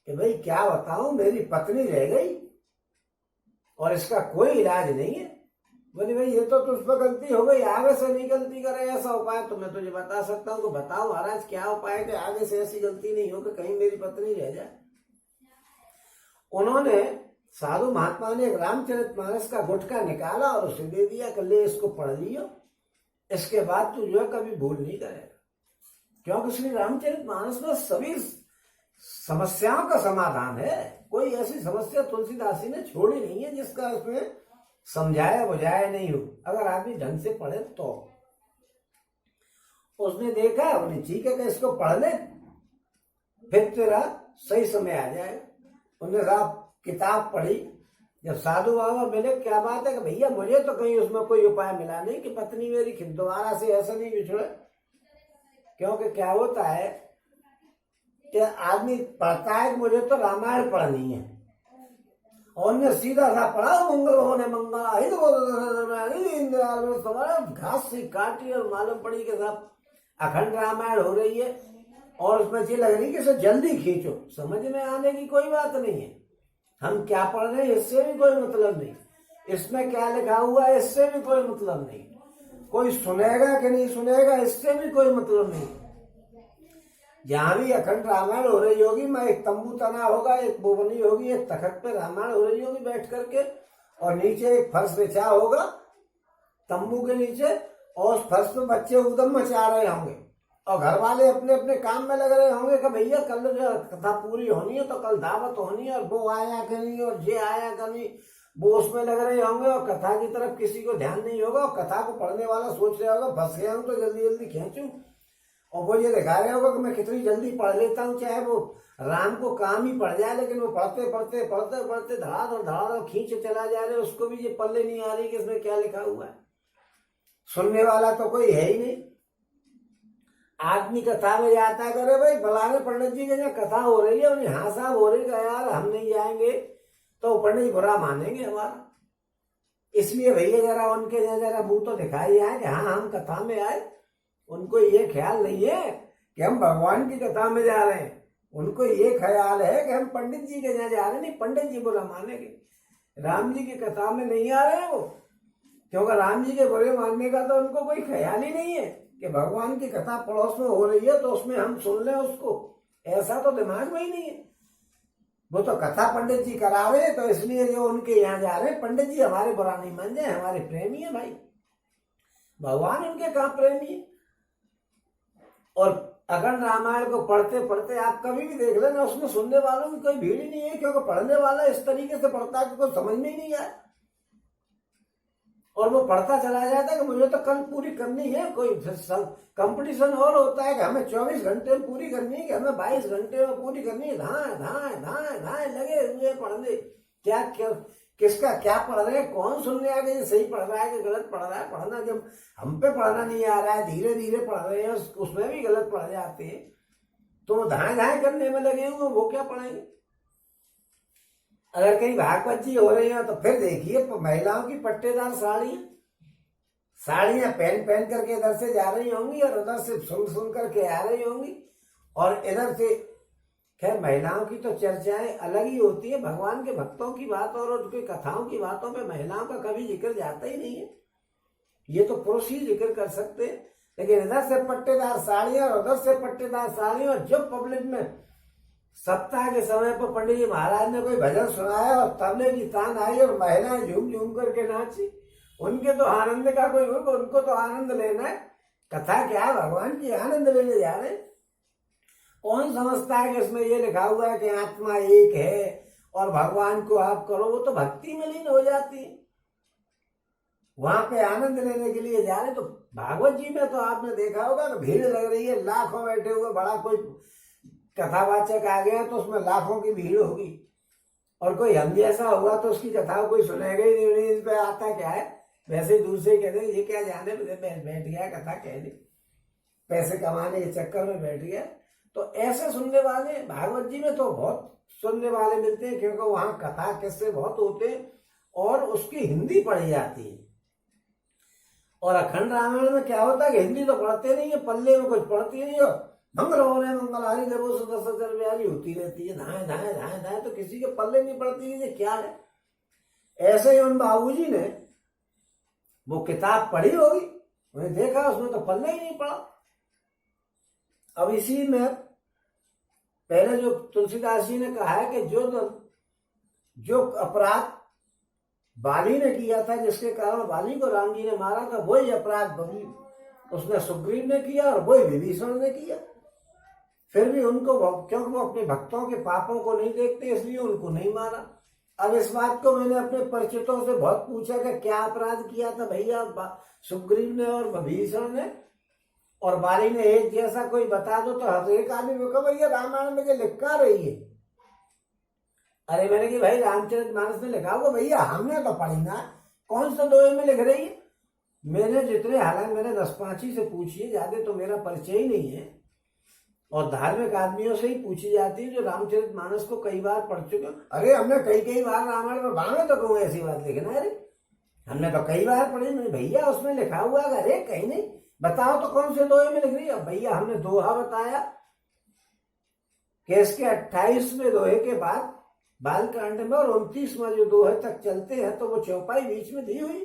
A: कि भाई क्या बताऊं, मेरी पत्नी रह गई और इसका कोई इलाज नहीं है। बोले भाई ये तो तुझ पर गलती हो गई, आगे से नहीं गलती करे, ऐसा उपाय तो मैं तुझे बता सकता हूँ। तो बताओ महाराज क्या उपाय है कि आगे से ऐसी गलती नहीं हो कि कहीं मेरी पत्नी रह जाए। उन्होंने साधु महात्मा ने एक रामचरितमानस का गुटका निकाला और उसे दे दिया कि ले इसको पढ़ लियो, इसके बाद तू जो है कभी भूल नहीं करेगा। क्योंकि श्री रामचरितमानस में सभी समस्याओं का समाधान है। कोई ऐसी समस्या तुलसीदास जी ने छोड़ी नहीं है जिसका उसमें समझाया बुझाया नहीं हो, अगर आदमी ढंग से पढ़े तो। उसने देखा, बोले ठीक है कि इसको पढ़ ले, फिर तेरा सही समय आ जाएगा। उन्होंने साहब किताब पढ़ी। जब साधु बाबा मिले, क्या बात है कि भैया मुझे तो कहीं उसमें कोई उपाय मिला नहीं कि पत्नी मेरी दोबारा से ऐसा नहीं बिछड़े। क्योंकि क्या होता है कि आदमी पढ़ता है कि मुझे तो रामायण पढ़नी है और उन्हें सीधा सा पढ़ा मंगल होने मंगल घास से काटी और मालूम पड़ी के साथ अखंड रामायण हो रही है और उसमें ये लग रही कि इसे जल्दी खींचो। समझ में आने की कोई बात नहीं है। हम क्या पढ़ रहे हैं इससे भी कोई मतलब नहीं, इसमें क्या लिखा हुआ है इससे भी कोई मतलब नहीं, कोई सुनेगा कि नहीं सुनेगा इससे भी कोई मतलब नहीं। जहां भी अखंड रामायण हो रही होगी, मैं एक तंबू तना होगा, एक बोबनी होगी, एक तखत पे रामायण हो रही होगी बैठ करके, और नीचे एक फर्श बिछा होगा तंबू के नीचे, और उस फर्श पे बच्चे उदम मचा रहे होंगे और घर वाले अपने अपने काम में लग रहे होंगे कि भैया कल जो कथा पूरी होनी है तो कल दावत होनी है और वो आया कि नहीं और ये आया कि नहीं, वो उसमें लग रहे होंगे और कथा की तरफ किसी को ध्यान नहीं होगा। और कथा को पढ़ने वाला सोच रहा होगा फंस गया हूं तो जल्दी जल्दी खींचूं, और वो ये दिखा रहे होगा कि मैं कितनी जल्दी पढ़ लेता हूँ, चाहे वो राम को काम ही पड़ जाए, लेकिन वो पढ़ते पढ़ते पढ़ते पढ़ते धड़ाधड़ खींच चला जा रहे, उसको भी ये पल्ले नहीं आ रही कि इसमें क्या लिखा हुआ है। सुनने वाला तो कोई है ही नहीं। आदमी कथा में जाता है, करे भाई फलाने पंडित जी के यहाँ कथा हो रही है और यहाँ साहब हो रही है, यार हम नहीं जाएंगे तो पंडित बुरा मानेंगे हमारा, इसलिए भैया जरा उनके यहाँ जरा मुंह तो दिखाई आए कि हाँ हम कथा में आए। उनको ये ख्याल नहीं है कि हम भगवान की कथा में जा रहे हैं, उनको ये ख्याल है कि हम पंडित जी के यहाँ जा रहे हैं। नहीं, पंडित जी बुरा मानेंगे, राम जी की कथा में नहीं आ रहे हैं वो, क्योंकि राम जी के बुरे मानने का तो उनको कोई ख्याल ही नहीं है कि भगवान की कथा पड़ोस में हो रही है तो उसमें हम सुन लें उसको, ऐसा तो दिमाग में ही नहीं है। वो तो कथा पंडित जी करा रहे हैं तो इसलिए जो उनके यहाँ जा रहे हैं। पंडित जी हमारे बुरा नहीं मान जाए, हमारे प्रेमी है भाई, भगवान उनके कहाँ प्रेमी है। और अखंड रामायण को पढ़ते पढ़ते आप कभी भी देख लेना, उसमें सुनने वालों की कोई भीड़ ही नहीं है, क्योंकि पढ़ने वाला इस तरीके से पढ़ता है कि कोई समझ में ही नहीं आया और वो पढ़ता चला जाता है कि मुझे तो कल पूरी करनी है। कोई कंपटीशन और होता है कि हमें 24 घंटे में पूरी करनी है, कि हमें 22 घंटे में पूरी करनी है। धाए धाए धाए धाए लगे हुए पढ़ने, क्या क्या किसका क्या पढ़ रहे हैं, कौन सुनने आ गए, सही पढ़ रहा है कि गलत पढ़ रहा है। पढ़ना जब हम पे पढ़ना नहीं आ रहा है, धीरे धीरे पढ़ रहे हैं, उसमें भी गलत पढ़ जाते हैं, तो वो धाए धाए करने में लगे हुए, वो क्या पढ़ेंगे। अगर कहीं भागवत जी हो रही हैं तो फिर देखिए महिलाओं की पट्टेदार साड़ियां पहन पहन करके इधर से जा रही होंगी और उधर से सुन सुन करके आ रही होंगी, और इधर से खैर महिलाओं की तो चर्चाएं अलग ही होती है। भगवान के भक्तों की बात और उनकी कथाओं की बातों पे महिलाओं का कभी जिक्र जाता ही नहीं है, ये तो पुरुष ही जिक्र कर सकते हैं। लेकिन इधर से पट्टेदार साड़ियां और उधर से पट्टेदार साड़ियां, और जब पब्लिक में सप्ताह के समय पर पंडित जी महाराज ने कोई भजन सुनाया और तबले की तान आई और महिलाएं झूम झूम करके नाची, उनके तो आनंद का कोई, उनको तो आनंद लेना है। कथा क्या है, भगवान की आनंद लेने जा रहे हैं। कौन समझता है कि इसमें ये लिखा हुआ है कि आत्मा एक है और भगवान को आप करो, वो तो भक्ति में लीन हो जाती है, वहां पे आनंद लेने के लिए जा रहे। तो भागवत जी में तो आपने देखा होगा कि भीड़ लग रही है, लाखों बैठे हुए, बड़ा कोई कथावाचक आ गया तो उसमें लाखों की भीड़ होगी, और कोई हम जैसा होगा तो उसकी कथा कोई सुनेगा ही नहीं, इस पे आता क्या है, वैसे दूसरे कहते ये क्या जाने, बैठ गया कथा कहने, पैसे कमाने के चक्कर में बैठ गया। तो ऐसे सुनने वाले भागवत जी में तो बहुत सुनने वाले मिलते हैं, क्योंकि वहां कथा किस्से बहुत होते हैं और उसकी हिंदी पढ़ी जाती है। और अखंड रामायण में क्या होता है कि हिंदी तो पढ़ते नहीं है, पल्ले में कुछ पढ़ती नहीं हो, मंगल हो रहे मंगलहारी जब सदस्य होती रहती है, धाए धाए धाए धाए, तो किसी के पल्ले नहीं पड़ती है ये क्या है। ऐसे ही उन बाबूजी ने वो किताब पढ़ी होगी, उन्हें देखा उसमें तो पल्ले ही नहीं पड़ा। अब इसी में पहले जो तुलसीदास जी ने कहा है कि जो अपराध बाली ने किया था, जिसके कारण बाली को राम जी ने मारा था, वही अपराध उसने सुग्रीव ने किया और वही विभीषण ने किया। फिर भी उनको, क्योंकि वो अपने भक्तों के पापों को नहीं देखते, इसलिए उनको नहीं मारा। अब इस बात को मैंने अपने परिचितों से बहुत पूछा कि क्या अपराध किया था भैया सुग्रीव ने और विभीषण ने, और बाली ने एक जैसा कोई बता दो। तो हर एक आदमी को कहा भैया रामायण में जो लिखा रही है। अरे मैंने कि भाई रामचरितमानस में लिखा हुआ, भैया हमने तो पढ़ी ना, कौन सा दोहे में लिख रही है। मैंने जितने, हालांकि मैंने 10-5 ही से पूछी है, ज्यादा तो मेरा परिचय ही नहीं है, और धार्मिक आदमियों से ही पूछी जाती है जो रामचरितमानस को कई बार पढ़ चुके। अरे हमने कई बार रामायण में भावे तो कहूँ ऐसी बात लिखना, अरे हमने तो कई बार पढ़ी। मैंने भैया उसमें लिखा हुआ है, अरे कहीं नहीं, बताओ तो कौन से दोहे में लिख रही है। भैया हमने दोहा बताया कि इसके 28वें दोहे के बाद बालकांड में और 29वां जो दोहे तक चलते हैं तो वो चौपाई बीच में दी हुई।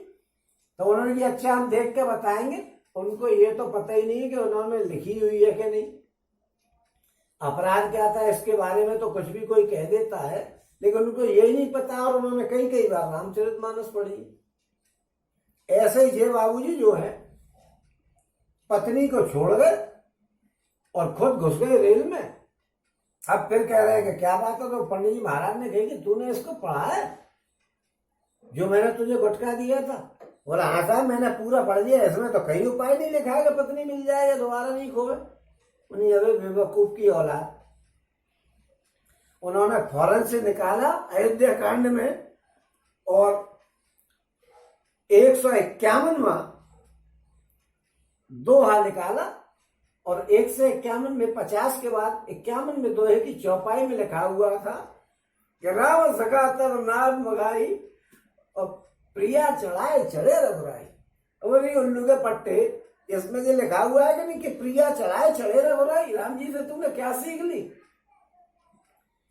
A: तो उन्होंने कहा अच्छा हम देख के बताएंगे। उनको ये तो पता ही नहीं है कि उन्होंने लिखी हुई है कि नहीं। अपराध क्या था इसके बारे में तो कुछ भी कोई कह देता है, लेकिन उनको यही नहीं पता, और उन्होंने कई बार रामचरितमानस पढ़ी। ऐसे ही जय बाबूजी जो है पत्नी को छोड़ गए और खुद घुस गए रेल में। अब फिर कह रहे हैं कि क्या बात है, तो पंडित जी महाराज ने कही कि तूने इसको पढ़ा है जो मैंने तुझे गुटखा दिया था। बोला हाँ साहब मैंने पूरा पढ़ लिया, इसमें तो कई उपाय नहीं लिखा है कि पत्नी मिल जाए या दोबारा नहीं खोवे। उन्हीं अबे बेवकूफ की औलाद। उन्होंने फौरन से निकाला अयोध्या कांड में, और 151वां दोहा निकाला, और 151 में 50 के बाद 51 में दोहे की चौपाई में लिखा हुआ था कि राम सका तब नाम मगाई और प्रिया चढ़ाए चढ़े रघुराई। और उल्लू के पट्टे, इसमें जो लिखा हुआ है कि नहीं कि प्रिया चढ़ाए चढ़े रघुराई, राम जी से तुमने क्या सीख ली।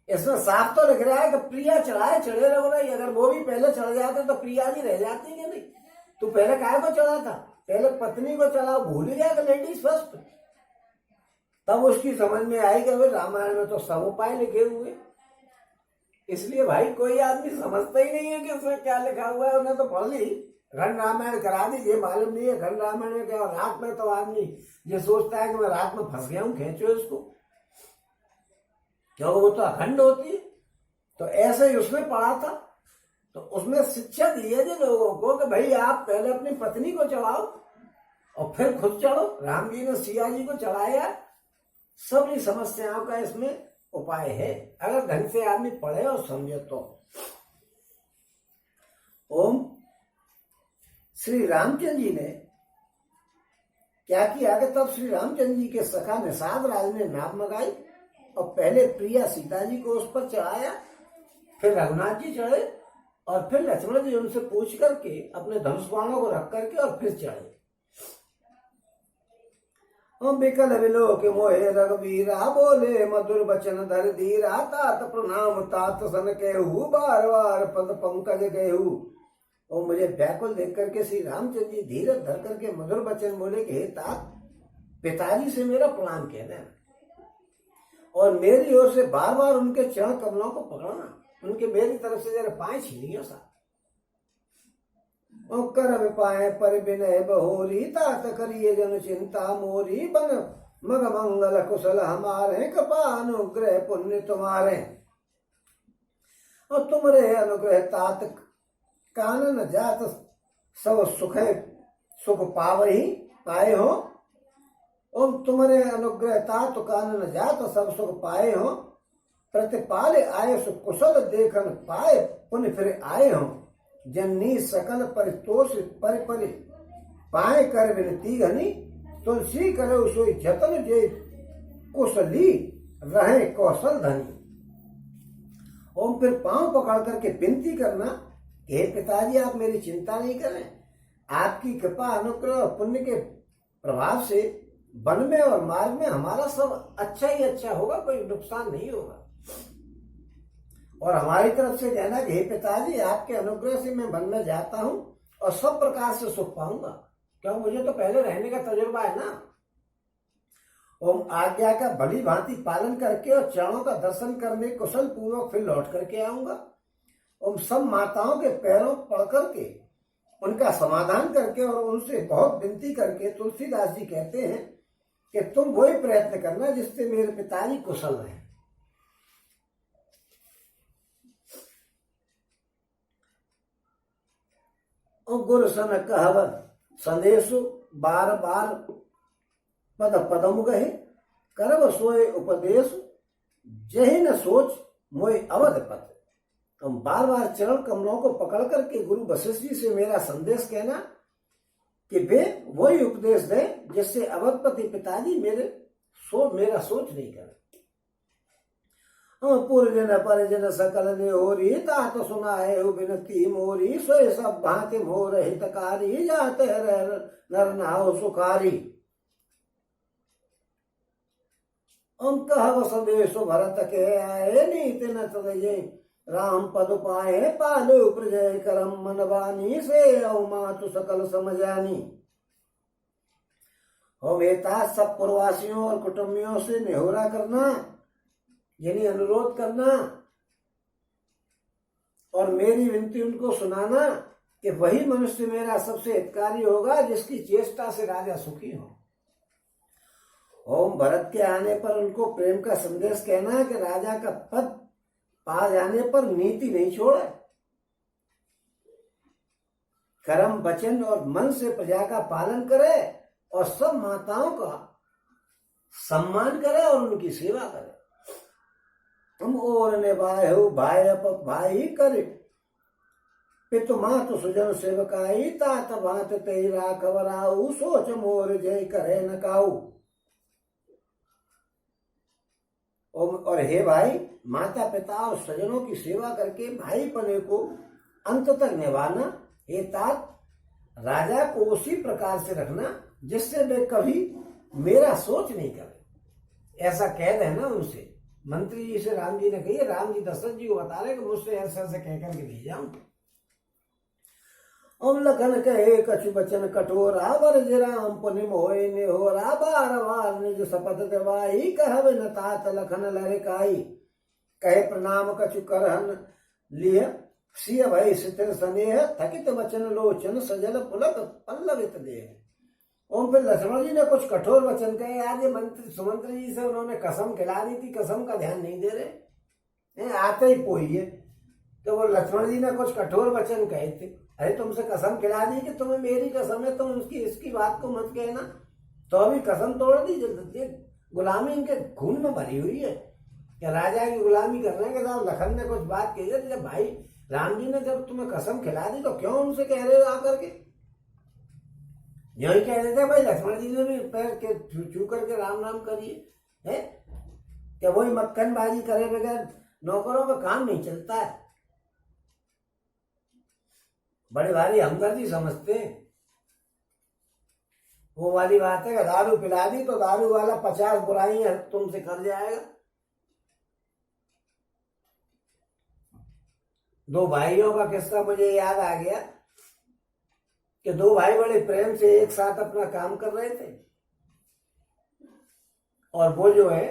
A: इसमें साफ तो लिख रहा है कि प्रिया चढ़ाए चढ़े रघुराई। अगर वो भी पहले चढ़ जाते तो प्रिया जी रह जाती कि नहीं। तू पहले काहे को चढ़ा था, पहले पत्नी को चढ़ाओ, भूल गया कि लेडीज फर्स्ट। तब उसकी समझ में आई कि भाई रामायण में तो सब उपाय लिखे हुए। इसलिए भाई कोई आदमी समझता ही नहीं है कि उसमें क्या लिखा हुआ है। उन्हें तो पढ़ ली, खंड रामायण करा दीजिए, मालूम नहीं है खंड रामायण में क्या। रात में तो आदमी ये सोचता है कि मैं रात में फंस गया हूं, खींचो इसको, क्योंकि वो तो अखंड होती है। तो ऐसे ही उसने पढ़ा था, तो उसमें शिक्षा दी है लोगों को कि भाई आप पहले अपनी पत्नी को चढ़ाओ और फिर खुद चढ़ो। राम जी ने सिया जी को चढ़ाया। सभी समस्याओं का इसमें उपाय है, अगर ढंग से आदमी पढ़े और समझे तो। ओम श्री रामचंद्र जी ने क्या किया कि तब श्री रामचंद्र जी के सखा निषाद राज ने नाव मंगाई और पहले प्रिया सीता जी को उस पर चढ़ाया, फिर रघुनाथ जी चढ़े और फिर लक्ष्मण जी उनसे पूछ करके अपने धनुष बाणों को रख करके और फिर चढ़े। बिकल विलो के मोहे रघुवीरा बोले मधुर बचन धर धीरा तात प्रणाम तात सन केहू बार बार पद पंकज केहू। और मुझे व्याकुल देख करके श्री रामचंद्र जी धीरज धर करके मधुर बचन बोले कि हे तात, पिताजी से मेरा प्रणाम कहना और मेरी ओर से बार बार उनके चरण कमलों को पकड़ना, उनके मेरी तरफ से जरा पाए छीनियो सा। कर विपाए पर विनय बहोरी तात करिए जन चिंता मोरी बन मग मंगल कुशल हमारे कृपा अनुग्रह पुण्य तुम्हारे। और तुमरे अनुग्रह तात कानन जात सब सुख पावही पाए हो। और तुम्हारे अनुग्रह तात कानन जात सब सुख पाए हो। प्रतिपाल आय सो कुशल देखन पाए पुण्य फिर आए हम जननी सकल परितोष परिपरि पाए कर विनती घनी तुलसी करो सोई जतन जे कुशली रहे कौशल धनी। ओम फिर पांव पकड़ करके विनती करना, हे पिताजी आप मेरी चिंता नहीं करें, आपकी कृपा अनुग्रह पुण्य के प्रभाव से वन में और मार्ग में हमारा सब अच्छा ही अच्छा होगा, कोई नुकसान नहीं होगा। और हमारी तरफ से कहना कि हे पिताजी आपके अनुग्रह से मैं वन में जाता हूं और सब प्रकार से सुख पाऊंगा, क्यों मुझे तो पहले रहने का तजुर्बा है ना। ओम आज्ञा का भली भांति पालन करके और चरणों का दर्शन करने कुशल पूर्वक फिर लौट करके आऊंगा। ओम सब माताओं के पैरों पड़ करके उनका समाधान करके और उनसे बहुत विनती करके तुलसीदास जी कहते हैं कि तुम वही प्रयत्न करना जिससे मेरे पिताजी कुशल रहे। और गुरु सन कहवत संदेशु बार बार पद पदम गहे करब सोए उपदेश जही न सोच मोए अवध पथ। हम बार बार चरण कमलों को पकड़ करके गुरु वशिष्ठ जी से मेरा संदेश कहना कि वे वही उपदेश दें जिससे अवधपति पिताजी मेरा सोच नहीं करे। पूर्जन परिजन सकल ने होरी तात सुना है विनती मोरी सोए सब भांति मोर हितकारी जाते नर नाव सुखारी। हम कह संदेश भरत के आए नीति न तदये राम पद पाए पालो प्रजय करम मन बानी से अवमातु सकल समझानी। हम एता सब प्रवासियों और कुटुंबियों से निहोरा करना, यानी अनुरोध करना और मेरी विनती उनको सुनाना कि वही मनुष्य मेरा सबसे हितकारी होगा जिसकी चेष्टा से राजा सुखी हो। ओम भरत के आने पर उनको प्रेम का संदेश कहना कि राजा का पद पा जाने पर नीति नहीं छोड़े, कर्म वचन और मन से प्रजा का पालन करे और सब माताओं का सम्मान करे और उनकी सेवा करे। हम और ने भाई करे पितु मातु सुजन सेवकाई तात भात तेरा खबराऊ सोच मोर जय करे न काऊ। और हे भाई माता पिता और स्वजनों की सेवा करके भाई पने को अंत तक निभाना। हे तात राजा को उसी प्रकार से रखना जिससे वे कभी मेरा सोच नहीं करे। ऐसा कह देना उनसे, मंत्री जी से राम जी ने कही, राम जी दशरथ जी को बता रहे कि मुझसे ऐसे ऐसे कहकर के भेजा हूं। ओम लखन कहे कछु बचन कठोरा बरज राम पुनि मोहि निहोरा बार बार निज शपथ देवाई कहवे न तात लखन लहकाई। कहे प्रणाम कछु करहन लिय सिय भय शिथिल स्नेह थकित वचन लोचन सजल पुलक पल्लवित देह। ओम फिर लक्ष्मण जी ने कुछ कठोर वचन कहे। आज ये मंत्री सुमंत्री जी से उन्होंने कसम खिला दी थी, कसम का ध्यान नहीं दे रहे, आते ही पोइए। तो वो लक्ष्मण जी ने कुछ कठोर वचन कहे थे, अरे तुमसे कसम खिला दी कि तुम्हें मेरी कसम है, तुम उसकी इसकी बात को मत कहना, तो अभी कसम तोड़ दी। गुलामी इनके खून में भरी हुई है कि राजा की गुलामी करने के साथ लखन ने कुछ बात कही है। जब भाई राम जी ने जब तुम्हें कसम खिला दी तो क्यों उनसे कह रहे हो आकर के? यही कह रहे थे भाई लक्ष्मण जी ने भी पैर के छू करके राम राम करिए, है क्या? वही मक्खनबाजी करे बगैर नौकरों का काम नहीं चलता है। बड़े भारी हमदर्दी समझते हैं। वो वाली बात है कि दारू पिला दी तो दारू वाला 50 बुराइयां तुमसे कर जाएगा। दो भाइयों का किस्सा मुझे याद आ गया कि दो भाई बड़े प्रेम से एक साथ अपना काम कर रहे थे और वो जो है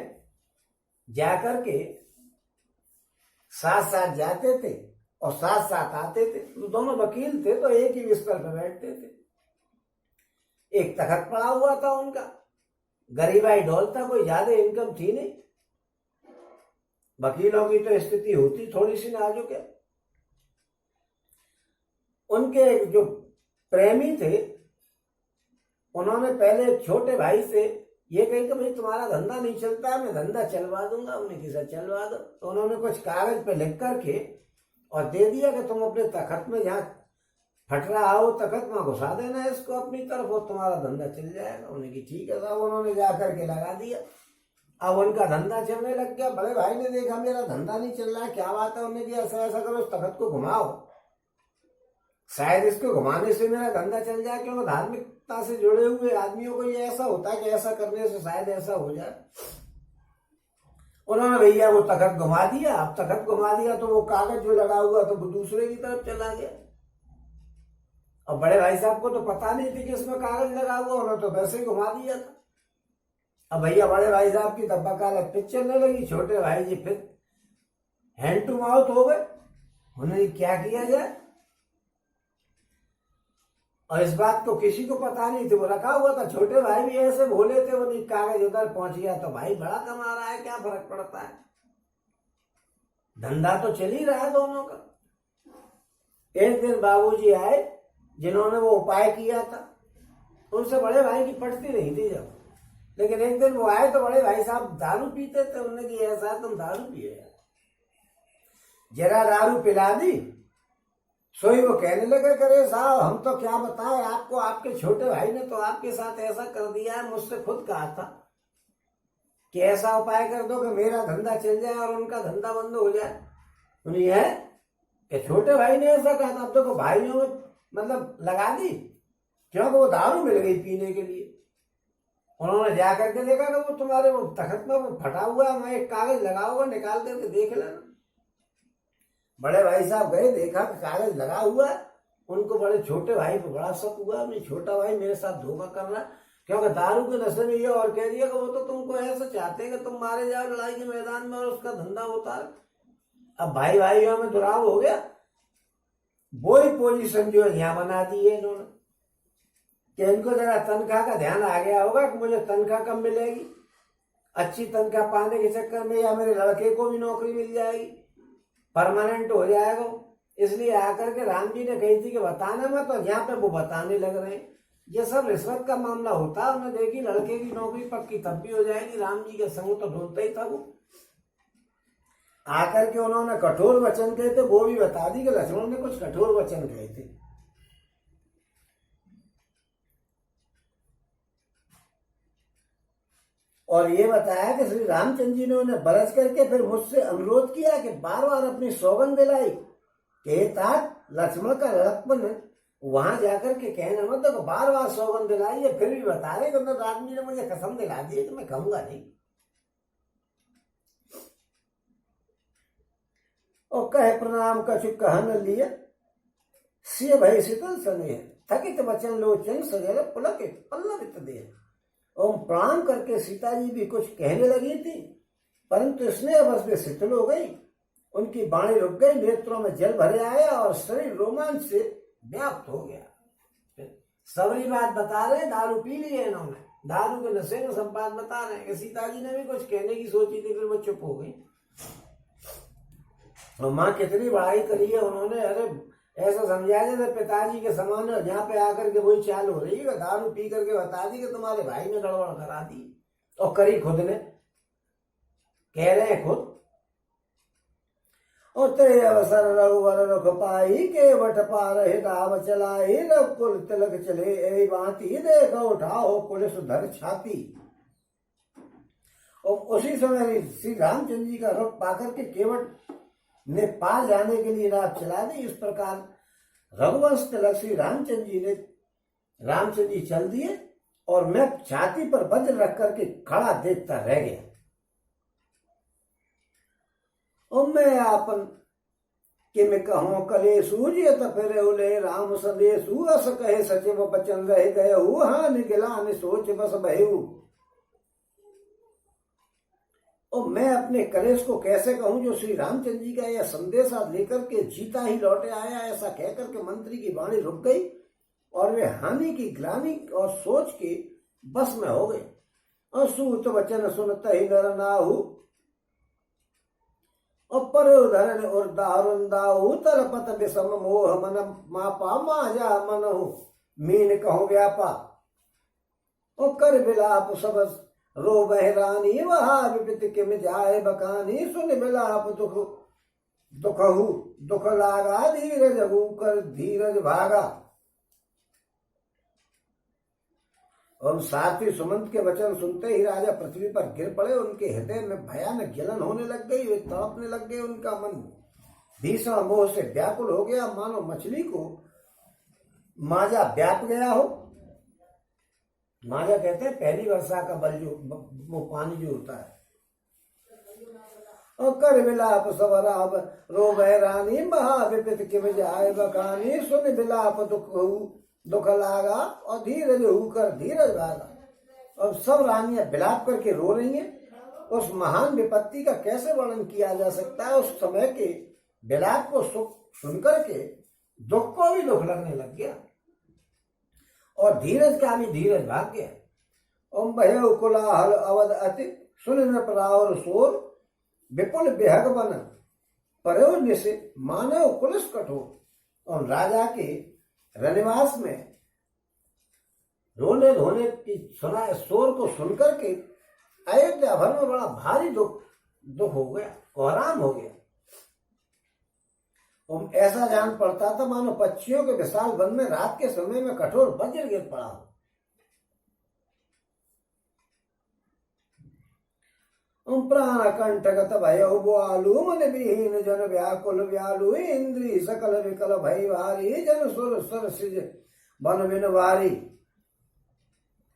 A: जाकर के साथ साथ जाते थे और साथ साथ आते थे। तो दोनों वकील थे तो एक ही बिस्तर पर बैठते थे। एक तखत पड़ा हुआ था उनका, गरीबाई ढोल था, कोई ज्यादा इनकम थी नहीं। वकीलों की तो स्थिति होती थोड़ी सी नाजुक है। उनके जो प्रेमी थे उन्होंने पहले छोटे भाई से ये कही कि भाई तुम्हारा धंधा नहीं चलता है, मैं धंधा चलवा दूंगा। हमने किसा चलवा दो। तो उन्होंने कुछ कागज पे लिख करके और दे दिया कि तुम अपने तखत में जहाँ फट रहा हो तखत में घुसा देना है इसको अपनी तरफ और तुम्हारा धंधा चल जाएगा। उन्होंने की ठीक है साहब। उन्होंने जा करके लगा दिया। अब उनका धंधा चलने लग गया। बड़े भाई ने देखा मेरा धंधा नहीं चल रहा है, क्या बात है। उन्होंने कहा ऐसा ऐसा करो, इस तखत को घुमाओ, शायद इसको घुमाने से मेरा धंधा चल जाए। क्योंकि धार्मिकता से जुड़े हुए आदमियों को ये ऐसा होता है कि ऐसा करने से शायद ऐसा हो जाए। उन्होंने भैया वो तखत घुमा दिया। अब तखत घुमा दिया तो वो कागज जो लगा हुआ तो वो दूसरे की तरफ चला गया। और बड़े भाई साहब को तो पता नहीं थी कि इसमें कागज लगा हुआ, उन्होंने तो वैसे ही घुमा दिया था। अब भैया बड़े भाई साहब की धब्बा काला फिर चलने लगी। छोटे भाई जी फिर हैंड टू माउथ हो गए। उन्होंने क्या किया जाए, और इस बात को किसी को पता नहीं थी, वो रखा हुआ था। छोटे भाई भी ऐसे भोले थे, वो नहीं कागज उधर पहुंच गया तो भाई बड़ा कमा रहा है, क्या फर्क पड़ता है, धंधा तो चल ही रहा है दोनों का। एक दिन बाबूजी आए जिन्होंने वो उपाय किया था, उनसे बड़े भाई की पटती नहीं थी जब। लेकिन एक दिन वो आए तो बड़े भाई साहब दारू पीते थे। उन्होंने की ऐसा तुम दारू पिए यार, जरा दारू पिला दी। सोई वो कहने लगे करे साहब हम तो क्या बताएं आपको, आपके छोटे भाई ने तो आपके साथ ऐसा कर दिया है। मुझसे खुद कहा था कि ऐसा उपाय कर दो कि मेरा धंधा चल जाए और उनका धंधा बंद हो जाए। उन्हें है कि छोटे भाई ने ऐसा कहा था। अब तो भाइयों में मतलब लगा दी, क्योंकि वो दारू मिल गई पीने के लिए। उन्होंने जा करके देखा कि वो तुम्हारे वो तखत में वो फटा हुआ है, मैं एक कागज लगा हुआ, निकाल करके देख लेना। बड़े भाई साहब गए, देखा कि कागज लगा हुआ है। उनको बड़े छोटे भाई को बड़ा शक हुआ, नहीं छोटा भाई मेरे साथ धोखा कर रहा है, क्योंकि दारू के नशे में ये और कह दिया कि वो तो तुमको ऐसा चाहते हैं कि तुम मारे जाओ लड़ाई के मैदान में और उसका धंधा होता है। अब भाई भाइयों में दुराव हो गया। वो ही पोजीशन जो है यहाँ बना दी है इन्होंने कि इनको जरा तनख्वाह का ध्यान आ गया होगा कि मुझे तनख्वाह कम मिलेगी, अच्छी तनख्वाह पाने के चक्कर में या मेरे लड़के को भी नौकरी मिल जाएगी, परमानेंट हो जाएगा। इसलिए आकर के राम जी ने कही थी कि बताना मत, तो यहाँ पे वो बताने लग रहे हैं। ये सब रिश्वत का मामला होता है। उन्हें देखी लड़के की नौकरी पक्की तब भी हो जाएगी, राम जी के संग तो ढूंढता ही था वो। आकर के उन्होंने कठोर वचन कहे थे, वो भी बता दी कि लक्ष्मण ने कुछ कठोर वचन कहे थे। और ये बताया कि श्री रामचंद्र जी ने उन्हें बरस करके फिर मुझसे अनुरोध किया कि बार बार अपनी सौगंध दिलाई कि तात लक्ष्मण का लड़कपन वहां जाकर के कहना मत, तो बार बार सौगंध दिलाई है। फिर भी बता रहे कि राम जी ने मुझे कसम दिला दी कि मैं कहूंगा नहीं। और कहे प्रणाम कछु कहन लिए सिय भय शीतल सने थकित वचन लोचन सजल पुलक पल्लवित दे। और प्रणाम करके सीता जी भी कुछ कहने लगी थी, परंतु स्नेह बस में शीतल हो गई। उनकी बाणी रुक गई, नेत्रों में जल भरे आया और शरीर रोमांच से व्याप्त हो गया। सबरी बात बता रहे, दारू पी ली है इन्होंने, दारू के नशे में सब बात बता रहे हैं कि सीता जी ने भी कुछ कहने की सोची थी, फिर वो चुप हो गई। और माँ कितनी बड़ाई करी है उन्होंने, अरे ऐसा समझाया जैसे पिताजी के समान है। यहाँ पे आकर के वही चाल हो रही है, दारू पी करके बता दी कि तुम्हारे भाई ने गड़बड़ करा दी, और करी खुद ने, कह रहे हैं खुद। और तेरे अवसर रघुवर रख पाई के वट पार हिताव चलाई, रघुकुल तिलक चले ए बाती देखो उठाओ पुलिस धर छाती। और उसी समय श्री रामचंद्र जी का रुख पाकर के केवट ने पार जाने के लिए रात चला दी। इस प्रकार रघुवंश तिलक श्री रामचंद्र जी चल दिए और मैं छाती पर वज्र रख करके खड़ा देखता रह गया। और मैं आपन कि मैं कहूं कले सूर्य तफिर उले राम संदेशु अस कहे सचिव बचन रह गए हानि गिलान सोच बस बहू। और मैं अपने कलेश को कैसे कहूं जो श्री रामचंद्र जी का यह संदेशा लेकर के जीता ही लौटे आया। ऐसा कहकर के मंत्री की वाणी रुक गई और वे हानि की ग्लानि और सोच के बस में हो गए। और सूत वचन सुनता ही नर नाहु और पर उधरण और दारुंदाहु तरपत विषम मोह मन मापा माजा मनहु मीन कहूं व्यापा। और कर विलाप सब रो बहरानी वहा विपित किम जाए बकानी सुन बिलाप दुख दुखहु दुख लागा धीरज कर धीरज भागा। और सारथी सुमंत के वचन सुनते ही राजा पृथ्वी पर गिर पड़े। उनके हृदय में भयानक जलन होने लग गई, वे तड़पने लग गए। उनका मन भीषण मोह से व्याकुल हो गया, मानो मछली को माजा व्याप गया हो। माजा कहते हैं पहली वर्षा का बल जो वो पानी जो होता है। और कर विलाप सवराब रो बहरानी महा विपित किम जाए बकानी सुन विलाप दुख लागा और धीरज होकर धीरज भागा। और सब रानियां विलाप करके रो रही हैं। उस महान विपत्ति का कैसे वर्णन किया जा सकता है। उस समय के विलाप को सुन करके दुख को भी दुख लगने लग गया और धीरज का भी धीरज भाग गया। ओम भय कोलाहल अवध अति सुन नृपरावर शोर विपुल बेहग बन पर्यो से मानव कुलस कठोर। और राजा के रनिवास में रोने धोने की सुनाए शोर को सुनकर के अयोध्या भर में बड़ा भारी दुख हो गया, कोहराम हो गया। ऐसा जान पड़ता था मानो पक्षियों के विशाल वन में रात के समय में कठोर वज्र गिर पड़ा हो। प्राण कंठगत भय बोआलू मन विहीन जन व्याकुल व्यालु इंद्री सकल विकल भय भारी जन सुर सुर सिज बन बिन वारी।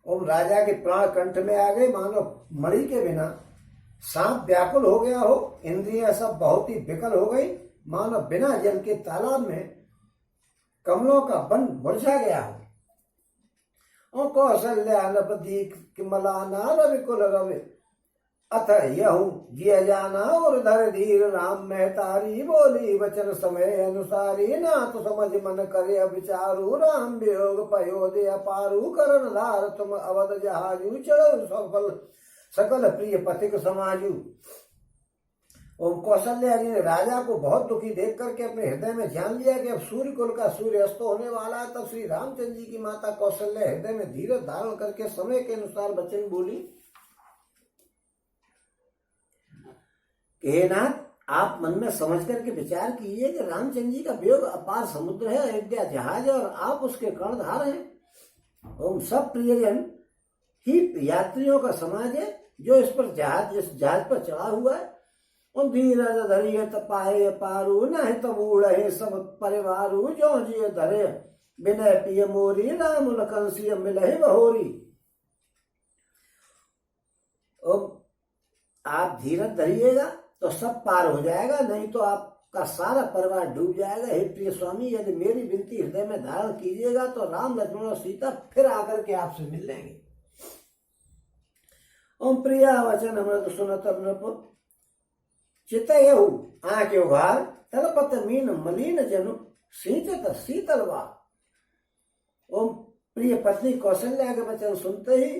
A: ओम राजा के प्राण कंठ में आ गए, मानो मणि के बिना सांप व्याकुल हो गया हो। इंद्रियां सब बहुत ही विकल हो गई, मानो बिना जल के तालाब में कमलों का वन मुरझा गया हो। और कौशल्या नपदी किमलाना रविकुल रवि अथ यहू जिय जाना और धर धीर राम महतारी बोली वचन समय अनुसारी ना तो समझ मन करे विचारू राम वियोग पयोदय अपारू करण धार तुम अवध जहाजू चलो सफल सकल प्रिय पथिक समाजू। और कौशल्या जी ने राजा को बहुत दुखी देख करके अपने हृदय में जान लिया कि अब सूर्य कुल का सूर्य अस्त होने वाला है। तब श्री रामचंद्र जी की माता कौशल्या हृदय में धीरज धारण करके समय के अनुसार वचन बोली, हे नाथ, आप मन में समझ करके विचार कीजिए कि रामचंद्र जी का वियोग अपार समुद्र है, अयोध्या जहाज है और आप उसके कर्णधार हैं। और सब प्रियजन ही यात्रियों का समाज है जो इस पर जहाज पर चढ़ा हुआ है। और धीरज धरिय तपाए पारू न तब उड़े सब परिवारू जो जिय धरे विनय पिय मोरी राम लखन सिय मिलहि बहोरी। आप धीरज धरिएगा तो सब पार हो जाएगा, नहीं तो आपका सारा परिवार डूब जाएगा। हे प्रिय स्वामी, यदि मेरी विनती हृदय में धारण कीजिएगा तो राम लक्ष्मण और सीता फिर आकर के आपसे मिल लेंगे। ओम प्रिया वचन अमृत सुनत नृप चितयहु आंख उघार तलपत मीन मलिन जनु सींचत शीतलवा। ओम प्रिय पत्नी कौशल्या के वचन सुनते ही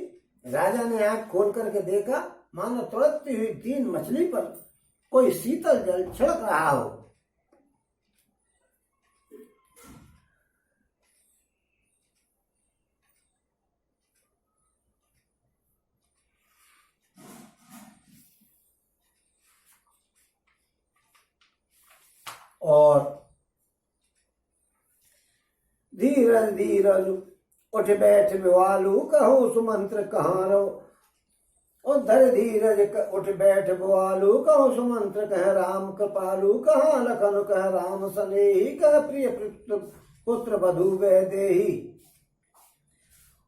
A: राजा ने आंख खोल करके देखा, मानो तड़पती हुई दीन मछली पर कोई शीतल जल छिड़क रहा हो। और धीरज धीरज उठ बैठ बिवालू कहो सुमंत्र कहाँ रहो। और धर धीरज उठ बैठ बोआलू कहो सुमंत्र कह राम कृपालू कहा लखन कह राम सनेही कह प्रिय पुत्र वधु वैदेही।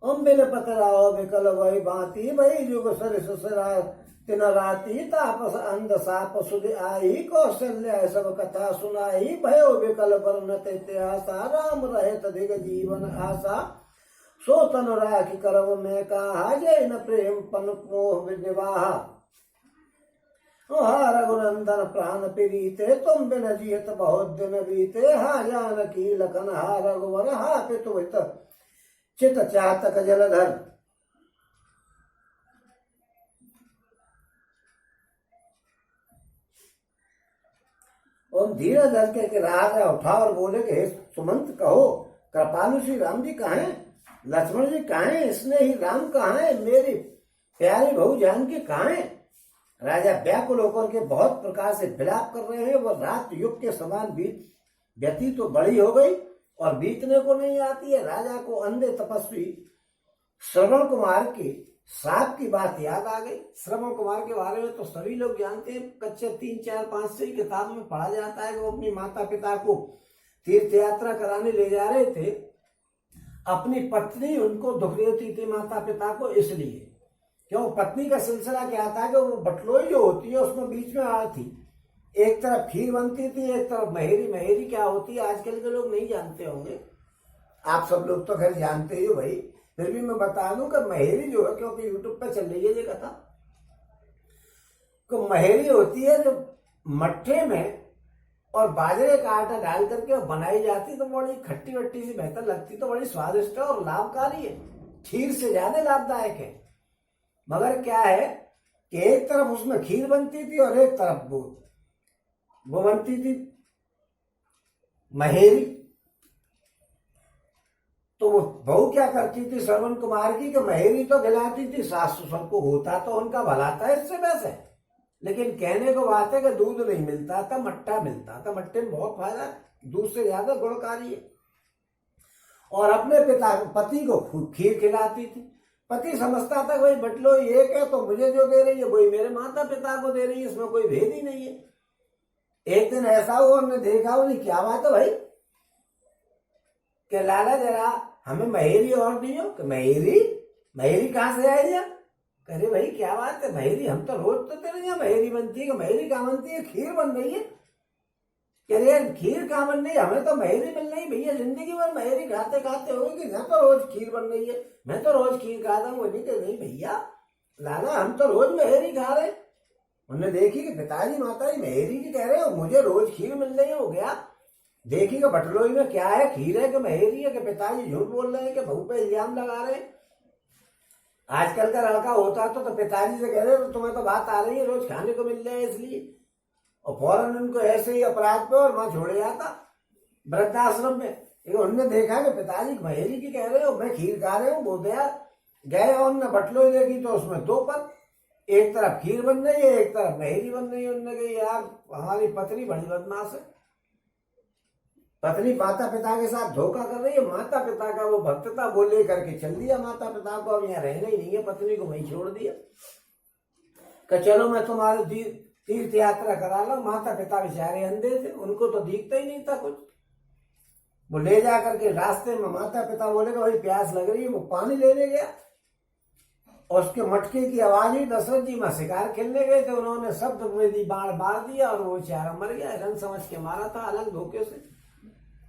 A: बिन पतराओ विकल वही भांति वही जुग सरिस सरा तिन राती तापस अंध साप सुध आई कौशल्या सब कथा सुनाई भयो विकल वर्णत इतिहासा राम रहित दिग जीवन आशा सो तनु राखी करव में कहा जय न प्रेम पन मोह निवाहा। हा रघुनंदन प्राण पीड़िते तुम बिन जियत बहुत दिन बीते हा जानकी लखन हा रघुवर हा पितुहित चित चातक जलधर। और धीरज धर के राजा उठा और बोले कि हे सुमंत कहो कृपालु श्री राम जी कहाँ हैं, लक्ष्मण जी कहाँ हैं, इसने ही राम कहाँ है, मेरी प्यारे बहू जानकी कहाँ है? राजा व्याकुल होकर के बहुत प्रकार से विलाप कर रहे हैं। वह रात युग के समान व्यतीत तो बड़ी हो गई और बीतने को नहीं आती है। राजा को अंधे तपस्वी श्रवण कुमार के साप की बात याद आ गई। श्रवण कुमार के बारे में तो सभी लोग जानते हैं, कच्चे 3, 4, 5 से किताब में पढ़ा जाता है कि वो अपनी माता पिता को तीर्थ यात्रा कराने ले जा रहे थे। अपनी पत्नी उनको दुख देती थी माता पिता को, इसलिए क्यों पत्नी का सिलसिला क्या था कि वो बटलोई जो होती है उसमें बीच में आड़ थी, एक तरफ खीर बनती थी, एक तरफ महेरी। महेरी क्या होती है आजकल के लोग नहीं जानते होंगे, आप सब लोग तो खैर जानते ही हो भाई, फिर भी मैं बता दूं कि महेरी जो है, क्योंकि यूट्यूब पे चल रही है ये कथा, तो महेरी होती है जो मट्ठे में और बाजरे का आटा डाल करके बनाई जाती, तो बड़ी खट्टी वट्टी सी बेहतर लगती, तो बड़ी स्वादिष्ट है और लाभकारी है, खीर से ज्यादा लाभदायक है। मगर क्या है कि एक तरफ उसमें खीर बनती थी और एक तरफ वो बनती थी महेरी। तो वो बहू क्या करती थी श्रवण कुमार की कि महेरी तो खिलाती थी, सास ससुर को होता तो उनका भला था इससे वैसे, लेकिन कहने को बात है कि दूध नहीं मिलता था, मट्ठा मिलता था। मट्ठे में बहुत फायदा, दूध से ज्यादा गुणकारी है। और अपने पति को खीर खिलाती थी। पति समझता था भाई बटलो एक है तो मुझे जो दे रही है वही मेरे माता पिता को दे रही है, इसमें कोई भेद ही नहीं है। एक दिन ऐसा हुआ, हमने देखा उन्हें, क्या बात है भाई कि लाला जरा हमें महेरी और दियो। कि महेरी कहाँ से आई है? अरे भाई क्या बात है, महेरी हम तो रोज तो तेरे यहाँ महेरी बनती है। महेरी कहाँ बनती है? खीर बन रही है। कह रहे खीर कहाँ बन रही है? हमें तो महेरी मिल रही भैया, जिंदगी भर महेरी खाते खाते हो कि ना, तो रोज खीर बन रही है, मैं तो रोज खीर खाता हूँ। नहीं भैया लाला हम तो रोज महेरी खा रहे। उन्होंने देखी कि पिताजी माताजी महेरी की कह रहे हो, मुझे रोज खीर मिल रही हो गया। देखी कि बटलोई में क्या है, खीर है कि महेरी है, कि पिताजी झूठ बोल रहे हैं कि बहू पे इल्जाम लगा रहे हैं। आजकल का लड़का होता तो पिताजी से कह रहे तो तुम्हें तो बात आ रही है रोज खाने को मिल रहा है इसलिए, और फौरन उनको ऐसे ही अपराध पे और वहां छोड़े जाता वृद्धाश्रम में। उन्होंने देखा कि पिताजी महेरी की कह रहे हो, मैं खीर खा रहे हूँ, बोधया गए और उन्होंने बटलोई देखी तो उसमें 2 पद, एक तरफ खीर बन रही है, एक तरफ महेरी बन रही है। उन्होंने कही यार हमारी पत्नी बड़ी बदमाश है, पत्नी माता पिता के साथ धोखा कर रही है। माता पिता का वो भक्तता बोले करके चल दिया माता पिता को, अब यहाँ रहना ही नहीं है, पत्नी को वहीं छोड़ दिया कि चलो मैं तुम्हारे तीर्थ यात्रा करा लो। माता पिता बेचारे अंधे थे, उनको तो दिखता ही नहीं था कुछ। वो ले जा करके रास्ते में माता पिता बोले कि भाई प्यास लग रही है, वो पानी लेने गया और उसके मटके की आवाज ही दशरथ जी में शिकार खेलने गए थे, उन्होंने शब्द में दी, बाण मार दिया और वो बेचारा मर गया। रन समझ के मारा था अलग धोखे से।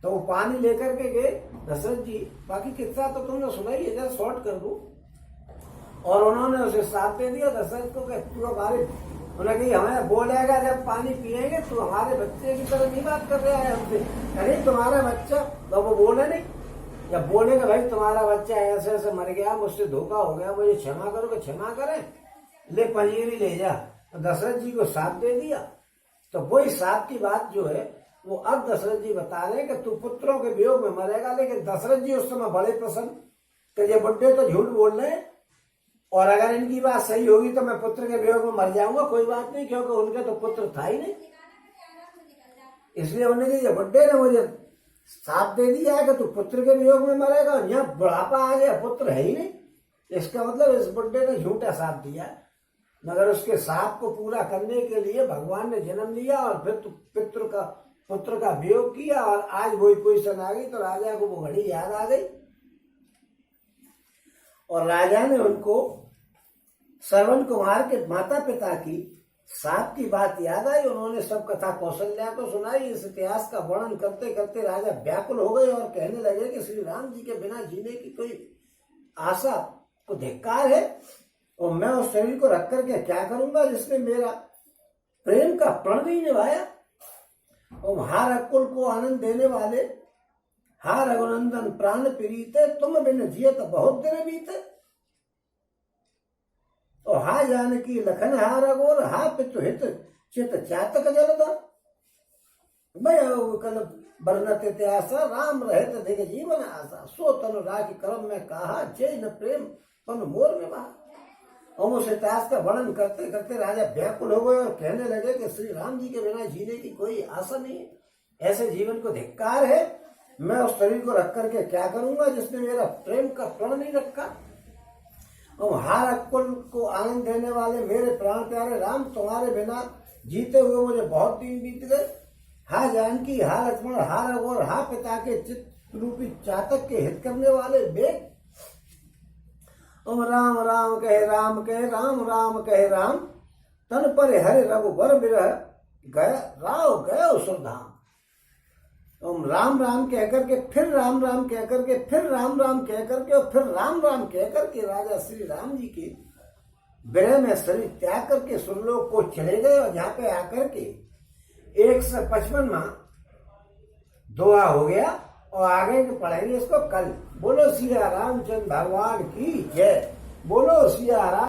A: तो वो पानी लेकर के गए दशरथ जी, बाकी किस्सा तो तुमने सुना ही है, जरा शॉर्ट कर दूं। और उन्होंने उसे साथ दे दिया दशरथ को कि तू हमारे, उन्होंने कही हमें बोलेगा जब पानी पिएंगे तू हमारे बच्चे की तरह नहीं बात कर रहा है हमसे। अरे तुम्हारा बच्चा, तो वो बोले नहीं, जब बोलेगा भाई तुम्हारा बच्चा ऐसे ऐसे मर गया, मुझसे धोखा हो गया, मुझे क्षमा करो, कि क्षमा करें, ले पंजीरी ले जा। तो दशरथ जी को साथ दे दिया। तो वही साथ की बात जो है वो अब दशरथ जी बता रहे हैं कि तू पुत्रों के वियोग में मरेगा। लेकिन दशरथ जी उस समय बड़े प्रसन्न कि ये बुड्ढे तो झूठ बोल रहे हैं और अगर इनकी बात सही होगी तो मैं पुत्र के वियोग में मर जाऊंगा, कोई बात नहीं, क्योंकि उनके तो पुत्र था ही नहीं। इसलिए उन्होंने ये बुड्ढे ने मुझे साथ दे दिया है कि तू पुत्र के वियोग में मरेगा, और यहाँ बुढ़ापा आ गया, पुत्र है ही नहीं। इसका मतलब इस बुड्ढे ने झूठा साथ दिया, मगर उसके साप को पूरा करने के लिए भगवान ने जन्म लिया और फिर पुत्र का वियोग किया, और आज वही पोजीशन आ गई। तो राजा को वो घड़ी याद आ गई और राजा ने उनको श्रवण कुमार के माता पिता की साप की बात याद आई। उन्होंने सब कथा कौशल्या को सुनाई। इस इतिहास का वर्णन करते करते राजा व्याकुल हो गए और कहने लगे कि श्री राम जी के बिना जीने की कोई आशा को धिक्कार है, और मैं उस शरीर को रख करके क्या करूंगा जिसने मेरा प्रेम का प्रण नहीं निभाया। और हा रकुल को आनंद देने वाले, हा रघुनंदन प्राण प्रीते, तुम बिन जियत बहुत दिन बीते। और हा जानकी लखन हा रघुवर, हा पितुहित चित चातक जलदा। मैं कल बरनत इतिहासा, राम रहत दिग जीवन आशा, सो तनु राखी करम में कहा, जय न प्रेम पन मोर में बहा। और उस इतिहास का वर्णन करते करते राजा व्याकुल हो गए और कहने लगे कि श्री राम जी के बिना जीने की कोई आशा नहीं है, ऐसे जीवन को धिक्कार है। मैं उस शरीर को रख करके क्या करूंगा जिसने मेरा प्रेम का प्रण नहीं रखा। और हर अक्कुल को आनंद देने वाले मेरे प्राण प्यारे राम, तुम्हारे बिना जीते हुए मुझे बहुत दिन बीत गए। हा जानकी, हा लक्ष्मण, हा रघुवर, हा पिता के चित्त रूपी चातक के हित करने वाले वेद। राम राम कहे राम कहे राम राम कहे राम, तन पर हरे रघुवर बिरह गया राव गयो सुरधाम। राम राम कह करके फिर राम राम कह करके फिर राम राम कह करके और फिर राम राम कह करके राजा श्री राम जी के विरह में शरीर त्याग करके सुरलोक को चले गए। और यहाँ पे आकर के 155वां दोहा हो गया और आगे पढ़ेंगे इसको कल। बोलो सिया रामचंद्र भगवान की जय। बोलो सिया राम।